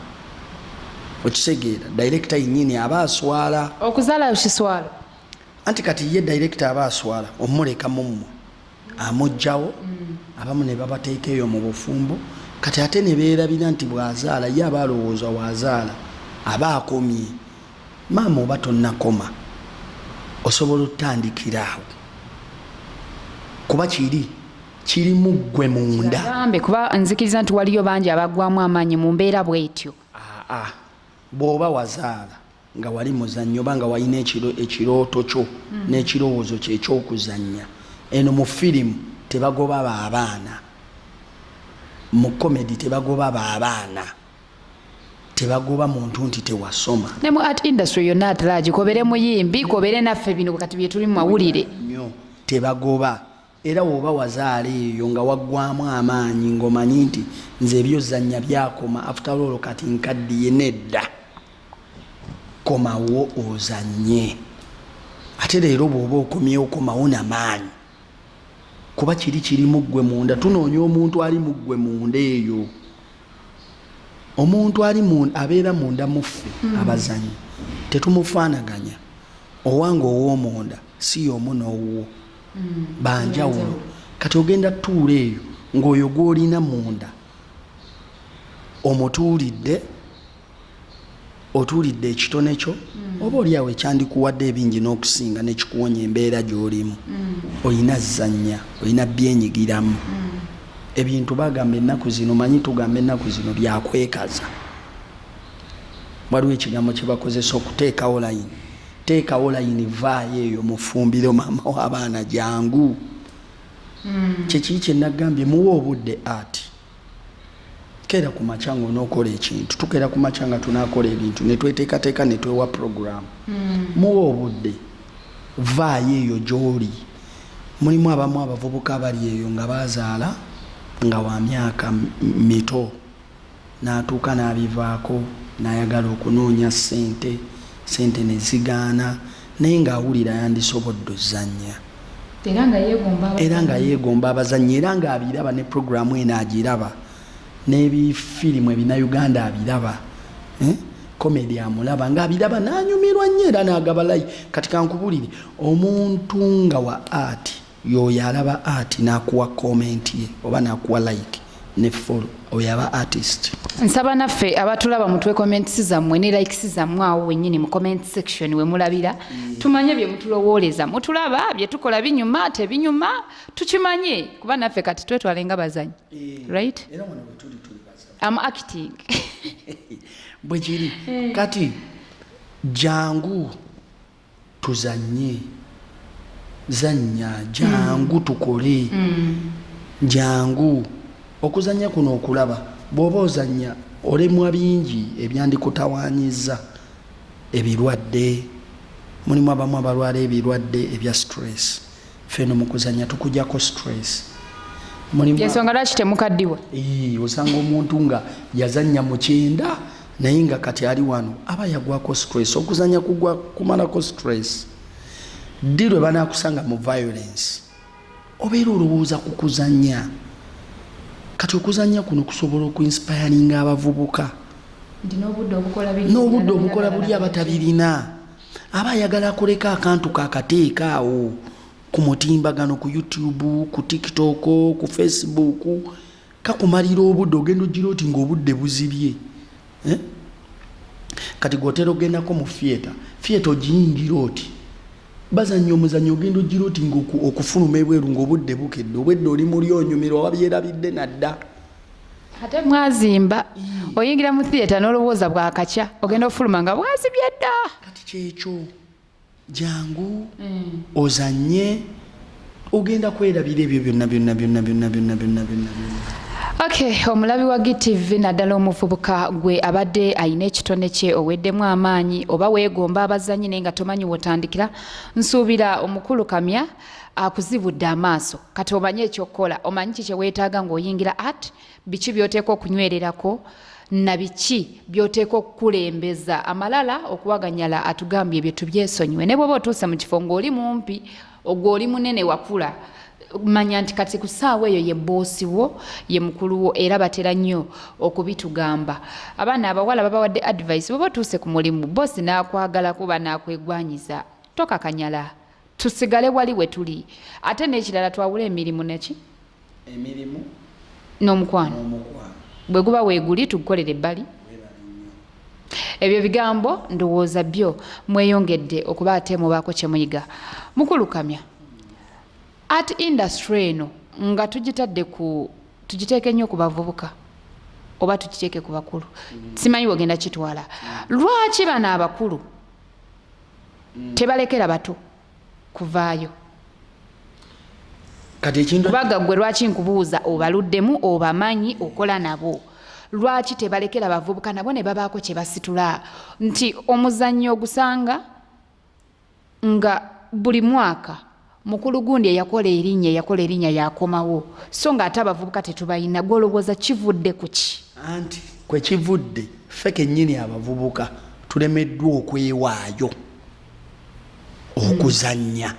okitegeera. Director yennyini aba aswala okuzaala kiswala anti kati ye director aba aswala omuleka mumwe amujjawo. Abamu ne babateeka eyo mu bufumbo kati ate ne beerabira nti bw'azaala ye aba alowooza waazaala aba akomye. Maama oba tonnakoma osobola otandikiraawo kuba kiri muggwe munda. Gambe kuba nzikiriza nti waliyo bangi abagwamu amaanyi mu mbeera bw'etyo. Bw'oba wazaala nga wali muzannyo oba nga walina ekirooto kyo n'ekirowoozo kye ekyokuzannya. Eno mu firimu tebagoba baabaana, mu komedi tebagoba baabaana, tebagoba muntu nti tewasoma. Ne mu art industry yonna atalagi kobere muyimbi kobere naffe bino kati bye tuli mu mawulire nnyo tebagoba. Era woba wazaala eyo nga waggwamu amaanyi ng'omanyi nti nze ebyozannya byakoma after all kati nkaddiye nedda komawo ozanye ate leero bw'oba okomyewo komawo n'amaanyi kuba kiri muggwe munda tunoonya omuntu ali muggwe munda eyo omuntu ali abeera munda muffe abazanyi tetumufaanaganya owange ow'omunda si y'omu n'owuwo banjawulo kati ogenda tuula eyo ng'oyo gw'olina munda otuulidde ekitone kyo oba oliawo ekyandikuwadde ebingi n'okusinga nekikuwonya embeera gy'olimu olina zanya olina byenyigiramu ebintu bagamba ennaku zino manyi tugamba ennaku zino byakwekaza waliwo ekigambo kye bakozesa okuteekawo layini teekawo layini vaayo eyo mufumbiro maama w'abaana jangu kyekiri kye nagambye muwa obudde ati kera ku macanga onookola ekintu tukera ku macanga tunaakola ebintu netweteekateeka netwewa programu muwa obudde vaayo eyo gy'oli mulimu abamu abavubuka abali eyo nga bazaala nga wa myaka mito n'atuuka n'abivaako n'ayagala okunoonya sente nezigaana naye ng'awulira yandisobodde ozannya era nga yeegomba abazannyi era ng'abiraba ne programu eno agiraba n'ebifirimu ebina Uganda abiraba komedi amulaba ng'abiraba n'anyumirwa nnyo era n'agabalayi kati kankubulire omuntu nga wa art yoyo alaba art n'akuwa komenti ye oba n'akuwa like ne follow oyo aba artist. Nsaba naffe abatulaba mutwe comments zammwe ne likes zammwe awo wennyini mu comment section we mulabira tumanye bye mutulowooleza mutulaba bye tukola binyuma tebinyuma tukimanye kuba naffe kati twetwalenga bazanyi right era wano bwe tuli bazanyi I'm acting bwe kiri kati jangu tuzanye zanya jangu tukole jangu okuzanya kuno okulaba bw'oba ozanya olemwa bingi ebyandikutawaanyiza ebirwadde mulimu abamu abalwala ebirwadde ebya stress feno mu kuzanya tukujjako stress ensonga lwaki temukaddiwa osanga omuntu nga yazanya mu kyenda naye nga kati ali wano aba yagwako stress okuzanya kugwa kumalako stress ddi lwe banaakusanga mu violence obeera olowooza ku kuzanya kati okuzanya kuno kusobola okuinspiringa abavubuka n'obudde obukola buli abatabirina aba ayagala akoleka akantu kakateeka awo ku mutimbagano ku YouTube ku TikTok ku Facebook kakumalira obudde ogenda ogira oti ng'obudde buzibye kati gotera ogendako mu theatre ogiyingira oti bazanya omuzanyo ogenda ogira oti okufuluma ebweru ng'obudde bukedde obwedde oli muli onyumirwa oba byerabidde nadda ate mwazimba oyingira mu theatre n'olowooza bwakakya ogenda ofuluma nga bwazibye dda kati kyekyo jangu ozanye ogenda kwerabira ebyo byonna. Okay, omulabi wa GTV naddala omuvubuka gwe abadde ayina ekitone kye oweddemu amaanyi oba weegomba abazanyi naye nga tomanyi wotandikira nsuubira omukulu kamya akuzibudde amaaso kati omanye ekyokukola omanyi ki kye weetaaga ng'oyingira art biki by'oteeka okunywererako na biki by'oteeka okukulembeza amalala okuwaganyala atugambye ebyo tubyesonyiwe ne bw'oba otuuse mu kifo ng'oli mumpi ogwo oli munene wakula manya nti kati ku ssaawa eyo ye boosi wo ye mukulu wo era batera nnyo okubitugamba abaana abawala babawadde advice bw'oba otuuse ku mulimu boosi n'akwagala kuba n'akwegwanyiza tokakanyala tusigale wali we tuli ate n'ekirala twawula emirimu neki emirimu n'omukwano bwe guba weeguli tugukolera ebbali ebyo bigambo ndowooza byo mweyongedde okuba ate mubaako kye muyiga mukulu kamya art industry eno nga tugiteeke nnyo ku bavubuka oba tugiteeke ku bakulu simanyi wogenda kitwala lwaki bano abakulu tebalekera bato kuvaayo kubaga gwe lwaki nkubuuza obaluddemu obamanyi okola nabo lwaki tebalekera bavubuka nabo ne babaako kye basitula nti omuzannyo ogusanga nga buli mwaka mukulu gundi eyakola erinnya yakomawo so nga ate abavubuka tetubayina gwolowooza kivudde ku ki anti kwe kivudde ffe kennyini abavubuka tulemeddwa okwewaayo okuzannya.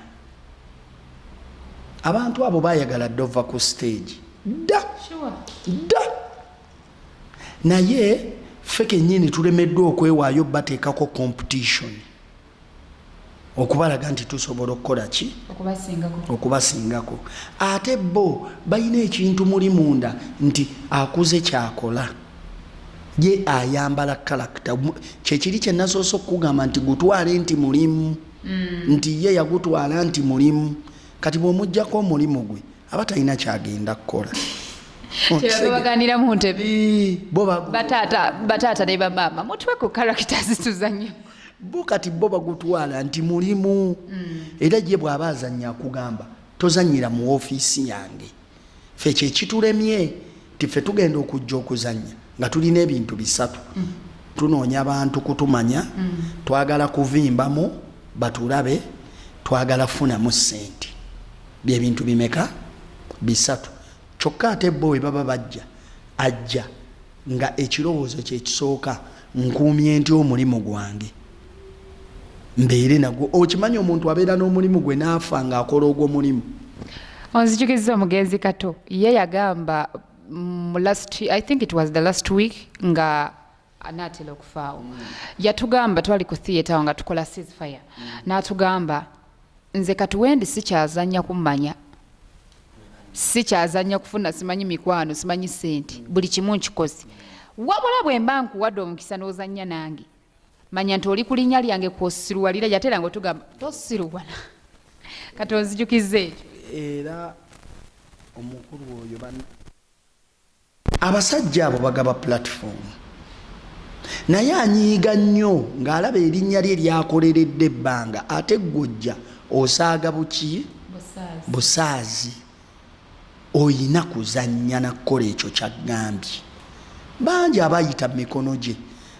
Abantu abo bayagala dova ku stage dda naye ffe kennyini tulemeddwa okwewaayo bateekako competition okubalaga nti tusobola okukola ki okubasingako. Ate bo balina ekintu muli munda nti akuze kyakola ye ayambala karakita. Kyekiri kye nasoose okugamba nti gutwale nti mulimu nti ye yagutwala nti mulimu. Kati bw'omuggyako omulimu gwe aba talina kyagenda kukola. Tebaganira mu ntebe bataata ne bamaama mutwe ku karakita zituzanya bo kati bo bagutwala nti mulimu. Era ye bw'aba azannya akugamba tozanyira mu ofiisi yange. Ffe kyekitulemye tiffe tugenda okujja okuzannya nga tulina ebintu bisatu. Tunoonya abantu kutumanya, twagala kuvimbamu batulabe, twagala funamu ssente. Bye bintu bimeka? Bisatu. Kyokka ate bo we baba bajja ajja nga ekirowoozo kye kisooka nkuumye nti omulimu gwange mbeere nagwo. Okimanyi omuntu abeera n'omulimu gwe n'afa ng'akola ogwo mulimu. Onzijukizza omugenzi Kato ye yagamba I think it was the last week nga anaatera okufaawo. Yatugamba twali ku theatre nga tukola ceasefire. N'atugamba nze katuwendi sikyazannya kumanya, sikyazannya kufuna, simanyi mikwano, simanyi sente, buli kimu nkikozi. Wabula bwe mba nkuwadde omukisa n'ozannya nange manya nti oli ku linnya lyange kw'osiruwalira. Yatera ng'otugamba tosiruwala. Kati onzijukiza ekyo. Era omukulu oyo abasajja abo bagaba platform naye anyiiga nnyo ng'alaba erinnya lye lyakoleredde ebbanga. Ate gwojja osaaga buki busaazi. Oyina kuzannya nakukola ekyo kyaggambye. Bangi abayita mu mikono gye.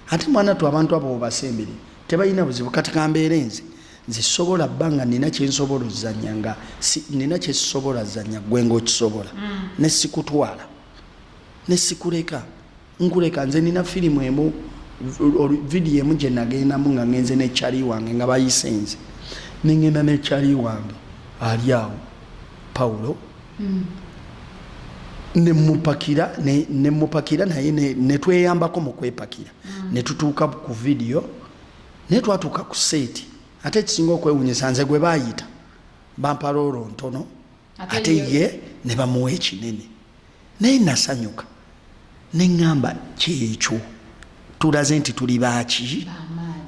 Ate mwana tu abantu abo basembere tebalina buzibu. Kati kambeere nze sobola bbanga nina kyensobola ozannya nga nina kyesobola zannya gwe ng'okisobola ne sikutwala ne sikuleka nkuleka. Nze nina firimu emu vidiyo emu gye nagendamu nga ngenze ne Charlie wange nga bayise nze ne ngenda ne Charlie wange ali awo Paulo ne mupakira naye ne tweyambako mu kwepakira ne tutuuka ku vidiyo ne twatuuka ku seeti. Ate ekisinga okwewunyisa nze gwe baayita bampa loolo ntono ate ye ne bamuwa ekinene. Naye nasanyuka ne ŋŋamba kyekyo tulaze nti tuli baaki.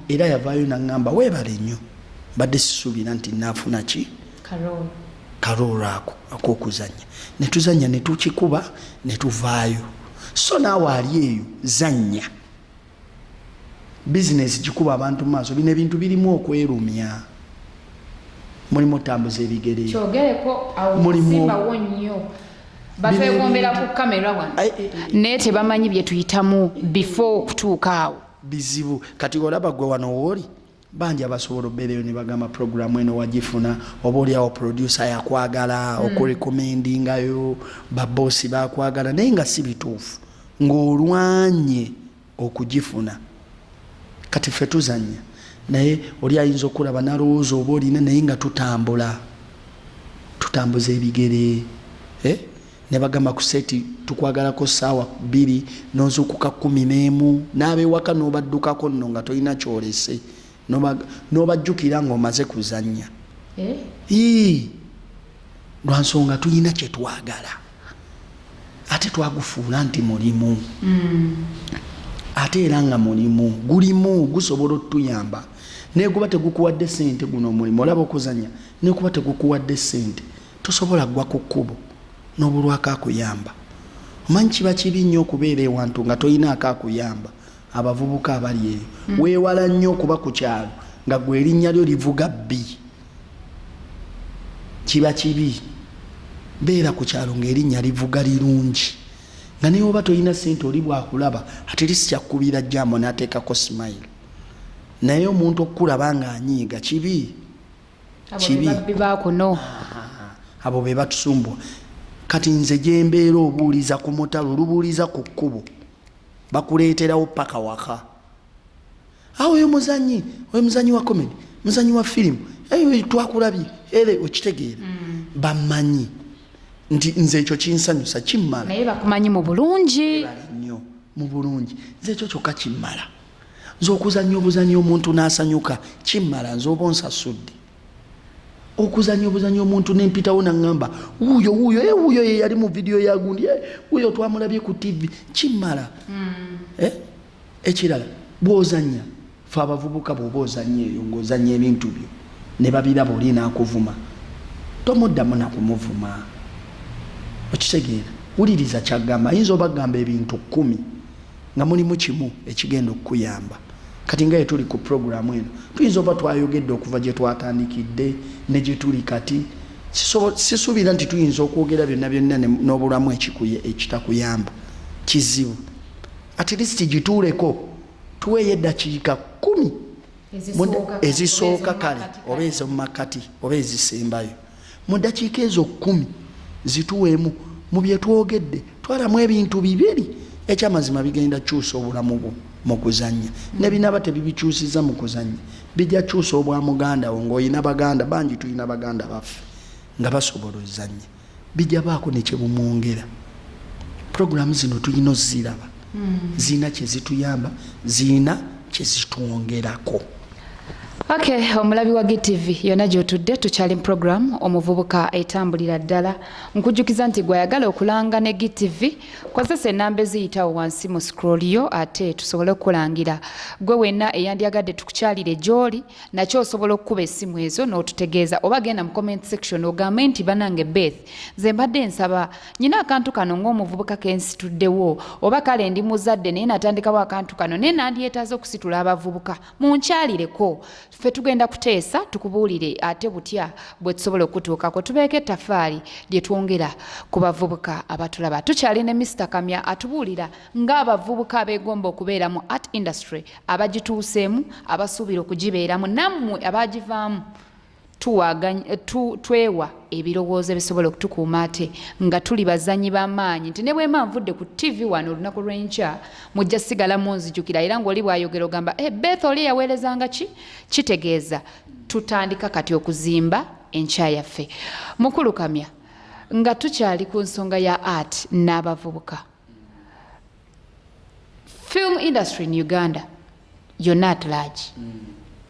Era yavaayo naŋŋamba weebale nnyo badde sisuubira nti naafuna ki kaloolo ako ak'okuzannya. Ne tuzannya ne tukikuba ne tuvaayo. So naawe ali eyo zannya. Bizinesi gikuba abantu mu maaso. Bino ebintu birimu okwerumya. Mulimu otambuza ebigere. Kyogereko awo simbawo nnyo. Batwegombera ku kamera wano. Naye tebamanyi bye tuyitamu before okutuuka awo. Bizibu. Kati olaba gwe wano wooli bangi abasobola obbeereyo ne bagamba programu eno wagifuna oba oliawo producer yakwagala okurekomendingayo baboosi bakwagala naye nga si bituufu ng'olwanye okugifuna. Kati ffe tuzannya naye oli ayinza okulaba nalowooza oba olina naye nga tutambuza ebigere ne bagamba ku seti tukwagalako ssaawa 2 n'ozuukuka 11 n'abewaka n'obaddukako nno nga tolina kyolese n'obajjukira ng'omaze kuzannya. Lwa nsonga tulina kye twagala ate twagufuula nti mulimu. Ate era nga mulimu gulimu gusobola otuyamba naye guba tegukuwadde ssente guno omulimu olaba okuzannya naye kuba tegukuwadde ssente tosobola gwa ku kkubo n'obulwako akuyamba. Omanyi kiba kibi nnyo okubeera ewantu nga tolina akakuyamba. Abavubuka abali eyo weewala nnyo okuba ku kyalo nga gwe erinnya lyo livuga bbi. Kiba kibi. Beera ku kyalo ng'erinnya livuga lirungi nga naye oba tolina ssente oli bwakulaba ate lisi kyakkubira jambo n'ateekako smile. Naye omuntu okukulaba ng'anyiiga kibi. Abo be batusumbwa. Kati nze gye mbeera obuuliza ku mutalo olubuuliza ku kkubo bakuleeterawo paka waka. oyo muzanyi wa comedy, muzanyi wa firimu, twakulabye era okitegeera. Bamanyi nti nze ekyo kinsanyusa kimmala. Naye bakumanyi mu bulungi. Nnyo mu bulungi. Nze ekyo kyokka kimmala. Nze okuzannya obuzanyi omuntu n'asanyuka kimmala, nze oba onsasudde. Okuzannya obuzanyi omuntu n'empitawo n'aŋŋamba wuuyo ye yali mu vidiyo ya gundi, wuuyo twamulabye ku TV, kimmala. Ekirala bw'ozannya, fe abavubuka bw'oba ozannya eyo ng'ozannya ebintu byo ne babiraba oli n'akuvuma, tomuddamu nakumuvuma. Okitegeera, wuliriza kyagamba. Ayinza obagamba ebintu 10 nga mulimu kimu ekigenda okukuyamba. Kati nga tuli ku programu eno tuyinza oba twayogedde okuva gye twatandikidde ne gye tuli kati. Sisuubira nti tuyinza okwogera byonna n'obulamu ekitakuyamba. Kizibu. At least gituuleko tuweeyo eddakiika 10 ezisooka kale oba ez'omumakati oba ezisembayo. Mu ddakiika ezo 10 zituweemu mu bye twogedde twalamu ebintu 2 ekyamazima bigenda kyusa obulamu bwo mu kuzannya. Ne binaba tebibikyusiza mu kuzannya bijja kyusa obwa muganda wo ng'olina baganda bangi, tulina baganda baffe nga basobola ozannya, bijja baako ne kye bumwongera. Programu zino tulina oziraba, zina kye zituyamba, zina kye zitwongerako. Okay, omulabi wa GTV yonna gy'otudde tukyali mu program omuvubuka etambulira ddala. Nkujjukiza nti gwayagala okulanga ne GTV kozesa ennamba eziyitawo wansi mu scrollyo ate tusobole okukulangira. Gwe wenna eyandyagadde tukukyalire gy'oli nakyo osobola okukuba essimu ezo n'otutegeeza oba genda mu comment section ogambe nti banange Beth nze mbadde nsaba nyina akantu kano ng'omuvubuka kensituddewo oba kale ndi muzadde naye natandikawo akantu kano naye nandyetaaze okusitula abavubuka munkyalireko. Ffe tugenda kuteesa tukubuulire ate butya bwe tusobola okutuukako tubeeko ettafaali lye twongera ku bavubuka abatulaba. Tukyali ne Mr. Kamya atubuulira ng'abavubuka abeegomba okubeera mu art industry abagituuseemu abasuubira okugibeeramu nammwe abagivaamu twewa ebirowoozo ebisobola okutukuuma ate nga tuli bazanyi b'amaanyi nti ne bwema nvudde ku TV wano olunaku lw'enkya mujja sigala munzijukira era ng'oli bw'ayogera ogamba Beth oli yaweerezanga ki kitegeeza tutandika kati okuzimba enkya yaffe. Mukulu Kamya, nga tukyali ku nsonga ya art n'abavubuka, film industry in Uganda yonna at large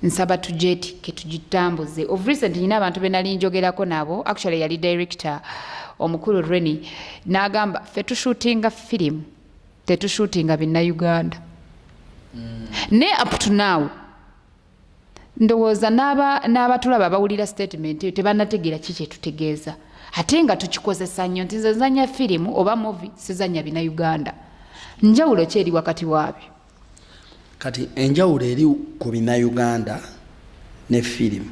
nsaba tugyetike tugitambuze. Of recent nyina abantu benali njogerako nabo, actually yali director omukulu Reni n'agamba ffe tushootinga film tetushootinga binna Uganda. Ne up to now ndowooza n'abatulaba bawulira statement eyo tebanategeera ki kye tutegeeza ate nga tukikozesa nnyo nti nze nzanya firimu oba movie sizanya binna Uganda. Njawulo ki eri wakati waabyo? Kati enjawulo eri ku bina Uganda ne firimu.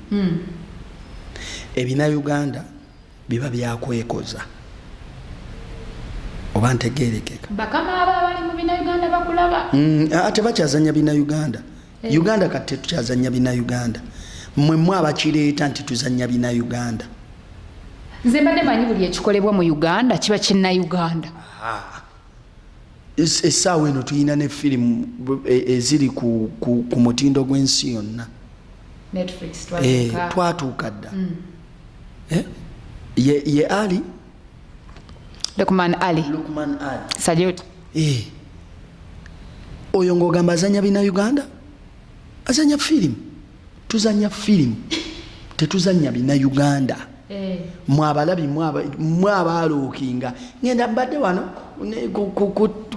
Ebina Uganda biba byakwekoza oba ntegeerekeka. Bakama abali mu bina Uganda bakulaba. Ate bakyazanya bina Uganda. Uganda kati tukyazanya bina Uganda. Mmwe abakireeta nti tuzanya bina Uganda. Nze mbadde manyi buli ekikolebwa mu Uganda kiba kinna Uganda. Essaawa eno tulina ne firimu eziri ku mutindo gw'ensi yonna. Netflix twatuuka dda. Ye Ali Lukman Ali Salute. Oyo ng'ogamba azanya bina Uganda, azanya firimu. Tuzanya firimu tetuzanya bina Uganda. Mwabalabi mwabaalookinga ngenda mbadde wano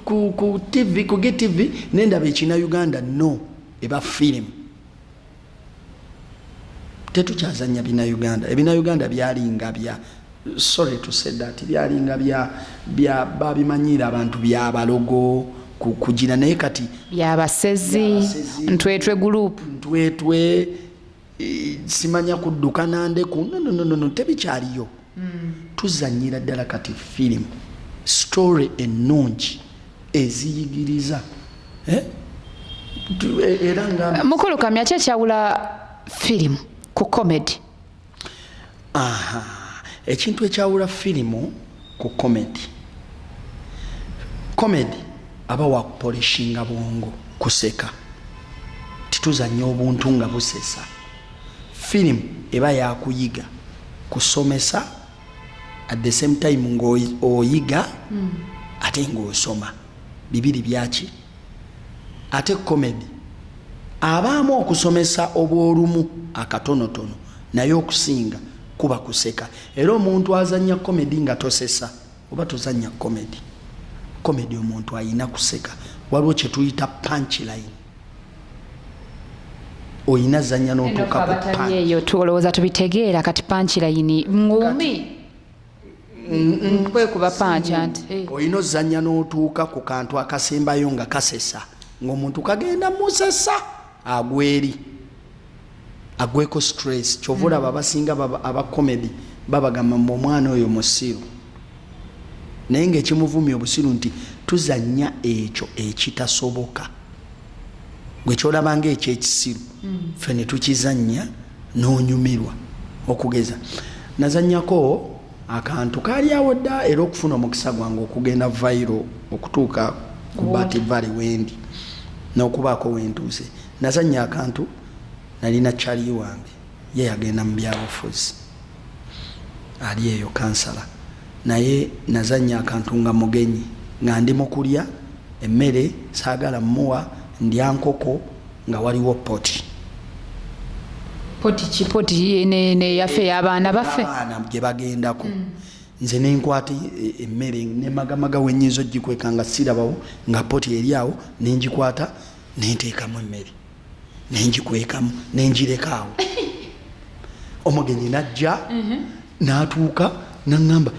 ku TV ku GTV nendaba ekina Uganda no eba firimu. Tetukyazanya bina Uganda. Ebina Uganda byalinga bya sorry to say that byalinga bya babimanyira abantu byabalogo kugira naye kati byabasezi ntwetwe group ntwetwe simanya kudduka nandeku no tebikyaliyo. Tuzanyira ddala kati firimu story ennungi eziyigiriza. Era nga Mukulu Kamya ki ekyawula firimu ku comedy? Ekintu ekyawula firimu ku comedy aba wakupolishinga bwongo kuseka tituzanya obuntu nga busesa. Firimu eba yakuyiga kusomesa at the same time ng'oyiga ate ng'osoma, bibiri byaki. Ate comedy abaamu okusomesa obwolumu akatonotono naye okusinga kuba kuseka. Era omuntu azanya comedy nga tosesa oba tozanya comedy omuntu ayina kuseka. Waliwo kye tuyita punchline, oyina zanya n'otuuka ku punch. Eyo tulowooza tubitegeera kati punchline ngumi kwekuba punch anti oyina ozanya n'otuuka ku kantu akasembayo nga kasesa, ng'omuntu kagenda musesa agweri agweko stress. Kyova olaba abasinga aba comedy babagamba mbu omwana oyo musiru, naye ng'ekimuvumya obusiru nti tuzanya ekyo ekitasoboka. Gwe kyolaba ng'ekyekisiru ffe ne tukizanya n'onyumirwa. Okugeza nazanyako akantu kaali awo dda, era okufuna omukisa gwange okugenda viral okutuuka ku Beth Valley wendi n'okubaako wentuuse. Nazanya akantu, nalina kyali wange ye yagenda mu byabufuzi ali eyo kansala, naye nazanya akantu nga mugenyi nga ndi mu kulya emmere saagala mmuwa, ndya nkoko nga waliwo poti ne yafe y'abaana baffe abaana gye bagendako. Nze nenkwata emmere nemagamaga wenyinza ogikweka nga sirabawo nga poti eri awo, nengikwata nenteekamu emmere nengikwekamu nengireka awo. Omugenyi najja n'atuuka n'aŋŋamba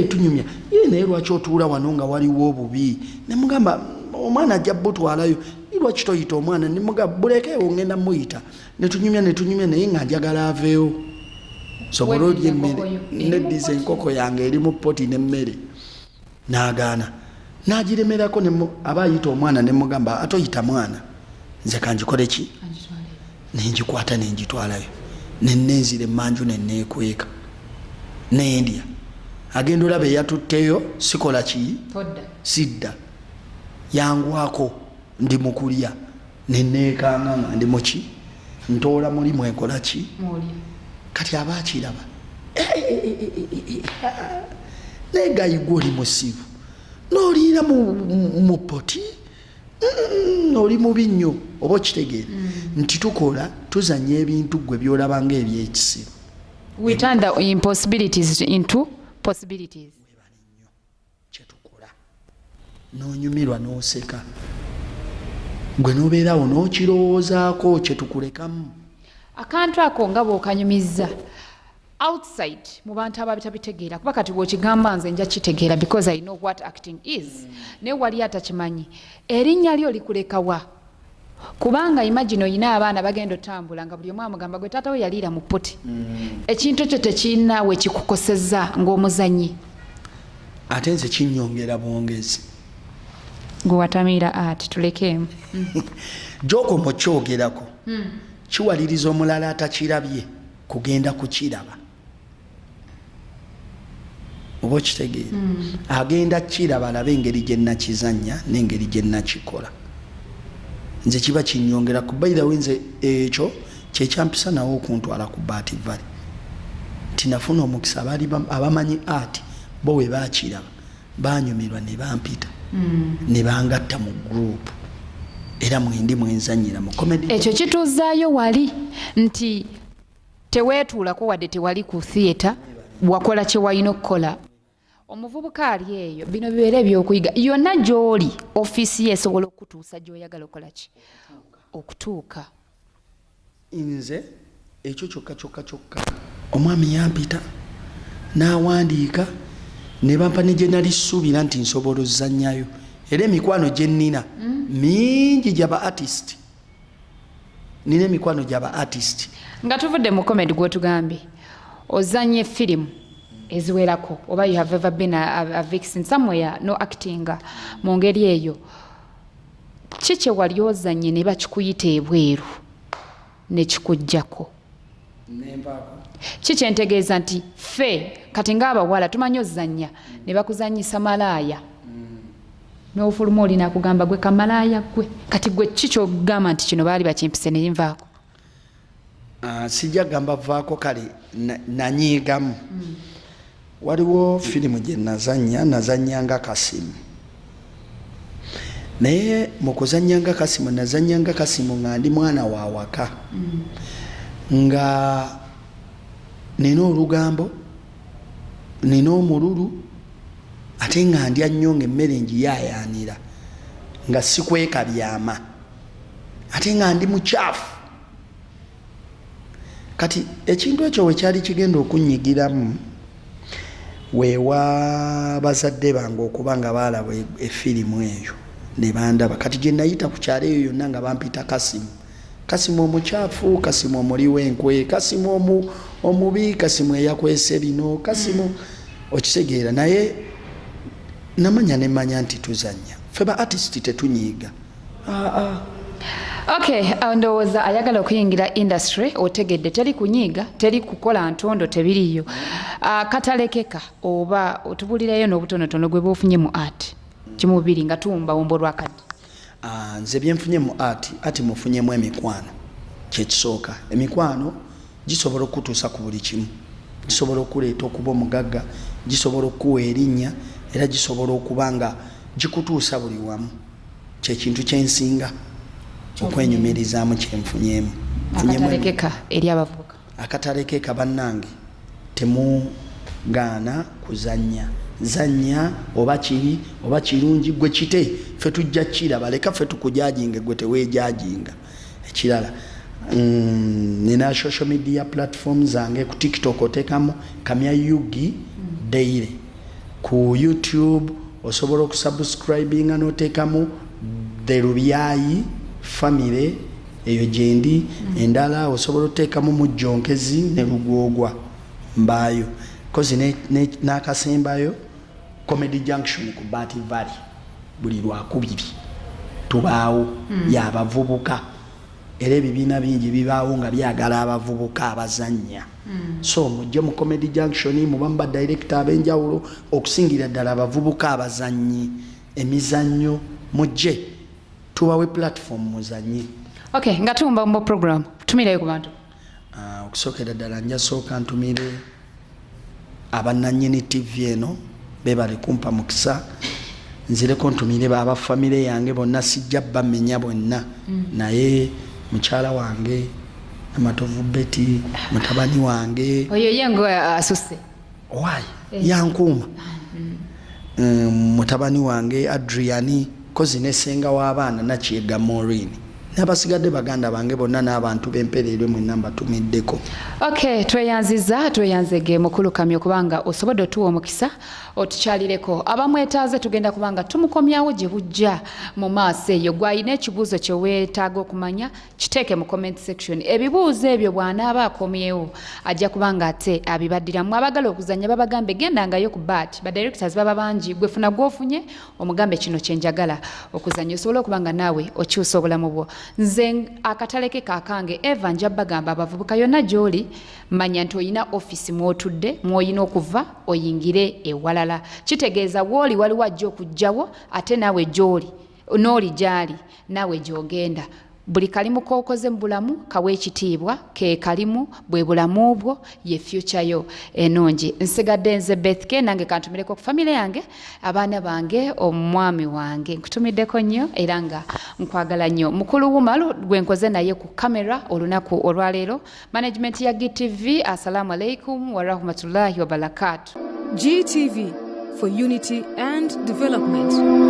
tunyumya naye lwaki otuula wano nga waliwo obubi? Nemugamba omwana ajja butwalayo, lwaki toyita omwana? Nemugamba bulekeewo ngenda muyita. Netunyumya naye nga njagala aveewo sobole olya emmere. Neddiza enkoko yange eri mu poti n'emmere n'agaana, n'agiremerako. Aba ayita omwana nemugamba atoyita mwana, nze kanjikole ki? Nengikwata nengitwalayo, nennenzira emmanju nenneekweka nendya. Agenda olaba eyatutteyo sikola ki? Sidda yangwako ndi mukulya nenneekanga nga ndi muki ntoola mulimu ekola ki? Kati aba akiraba negayigwa oli musiru n'oliira mu poti oli mubi nnyo. Oba okitegeera nti tukola tuzanya ebintu gwe byolaba nga ebyekisiru. We turn the impossibilities into possibilities. Kyetukola n'onyumirwa n'oseka, gwe n'obeerawo n'okirowoozaako kyetukulekamu. Akantu ako nga bw'okanyumizza outside mu bantu ababitabitegeera, kuba kati bw'okigamba nze nja kitegeera because I know what acting is. Naye wali atakimanyi erinnya lyo likulekawa? Kubanga imagine oyina abaana bagenda otambula nga buli omu amugamba gwe taata we yaliira mu poti. Ekintu ekyo tekirina we kikukosezza ng'omuzanyi. Ate nze kinnyongera bwongezi. Gwe watamiira ati tulekeemu. Joko mukyogerako kiwaliriza omulala atakirabye kugenda kukiraba. Oba okitegeera agenda kiraba alabe engeri gye nakizanya n'engeri gye nakikola. Nze kiba kinnyongera ku by the way, nze ekyo kyekyampisa nawe okuntwala ku Beth Valley. Tinafuna omukisa abamanyi art bo we baakiraba banyumirwa ne bampita ne bangatta mu group, era mwendi mwenzanyira mu comedy. Ekyo kituuzaayo wali nti teweetuulako wadde tewali ku theatre, wakola kye walina okukola. Omuvubuka ali eyo bino bibeera ebyokuyiga yonna gy'oli ofiisi ye esobola okutuusa gy'oyagala okola ki? Okutuuka. Nze ekyo kyokka omwami yampita n'awandiika ne bampa ne gye nali ssuubira nti nsobola ozannyayo. Era emikwano gye nnina mingi gy'aba artist. Nina emikwano gy'aba artist. Nga tuvudde mu comedy gw'otugambye ozanye firimu eziwerako, oba you have ever been a vixen somewhere no acting mu ngeri eyo, kiki wali ozanye ne bakikuyita ebweru ne kikujjako? Kiki entegeeza nti ffe kati ng'abawala tumanyi ozanya ne bakuzanyisa malaaya n'ofuluma olina akugamba gwe kamalaaya gwe kati gwe kikyogamba nti kino baali bakimpise neyinvaako sijja gamba vaako kale nanyiigamu waliwo firimu gye nazanyanga kasimu naye mu kuzanyanga kasimu nazanyanga kasimu nga ndi mwana wa waka nga nina olugambo nina omululu ate nga ndya nnyo nga emmere ngiyayaanira nga sikwekabyama ate nga ndi mukyafu kati ekintu ekyo wekyali kigenda okunyigiramu weewa bazadde bange okuba nga baalaba efirimu eyo ne bandaba kati gye nayita ku kyalo eyo yonna nga bampita kasimu omukyafu kasimu omuli w'enkwe kasimu omubi kasimu eyakwese bino kasimu okitegeera naye namanya nemanya nti tuzanya ffe ba artist tetunyiiga Okay, ndowooza ayagala okuyingira industry otegedde teri kunyiiga teri kukola ntondo tebiriyo katalekeka oba otubulireyo n'obutonotono gwe bwofunye mu art kimubiri nga tumba wombo lwakadde nze byenfunye mu art mufunyemu emikwano kyekisooka emikwano gisobola okutuusa ku buli kimu gisobola okuleeta okuba omugagga gisobola okuwa erinnya era gisobola okuba nga gikutuusa buli wamu kyekintu kyensinga okwenyumirizaamu kyenfunyemu akatalekeka eri abavubuka akatalekeka bannange temugaana kuzanya zanya oba kiri oba kirungi gwe kite ffe tujja kiraba leka ffe tukujajinga gwe teweejajinga ekirala nina social media platform zange ku TikTok otekamu kamya yugi daily ku YouTube osobola okusubscribinga n'otekamu The Rubyayi family eyo gyendi endala osobola otekamu mujjonkezi ne lugwogwa mbayo kozi n'akasembayo Comedy Junction ku Beth Valley buli lwakubiri tubaawo y'abavubuka era ebibiina bingi bibaawo nga byagala abavubuka abazannya so mujje mu Comedy Junction mubamba director ab'enjawulo okusingira ddala abavubuka abazannyi emizannyo mujje tubawe platform muzannyi okay nga tumba mu program tumireyo ku bantu okusookera ddala nja sooka ntumire abannannyini TV eno bebale kumpa mukisa nzireko ntumire baba family yange bonna sijja bamenya bonna naye mukyala wange Amatovu Betty mutabani wange oyo yengo asuse why yankuuma mutabani wange Adriani kozi nesenga w'abaana Nakyega Maureen n'abasigadde baganda bange bonna n'abantu b'empereerwe mu namba tumiddeko okay tweyanzege mukulu kamyo kubanga osobodde otuwa omukisa otukyalireko abamwetaaze tugenda kubanga tumukomyawo gye bujja mu maaso eyo gwayina ekibuuzo kye weetaaga okumanya kiteeke mu comment section ebibuuzo ebyo bw'anaaba akomyewo ajja kubanga ate abibaddiramu abagala okuzanya babagambe gendangayo ku bat badirectors baba bangi gwefuna gwofunye omugambe kino kyenjagala okuzanya osobola okubanga naawe okyusa obulamu bwo nze akataleke kakange Eva nja bagamba abavubuka yonna gy'oli manya nti oyina office mw'otudde mw'oyina okuva oyingire ewalala kitegeeza w'oli waliwo ajja okujjawo ate naawe gy'oli n'oli gy'ali naawe gy'ogenda buli kalimu k'okoze mu bulamu kawa ekitiibwa ke kalimu bwe bulamu bwo ye future yo enungi nsigadde nze Beth ke nange kantumireko ku family yange abaana bange omwami wange nkutumiddeko nnyo era nga nkwagala nnyo mukulu wumalu gwe nkoze naye ku kamera olunaku olwaleero management ya GTV assalamu alaikum wa rahmatullahi wa barakatuh GTV for unity and development.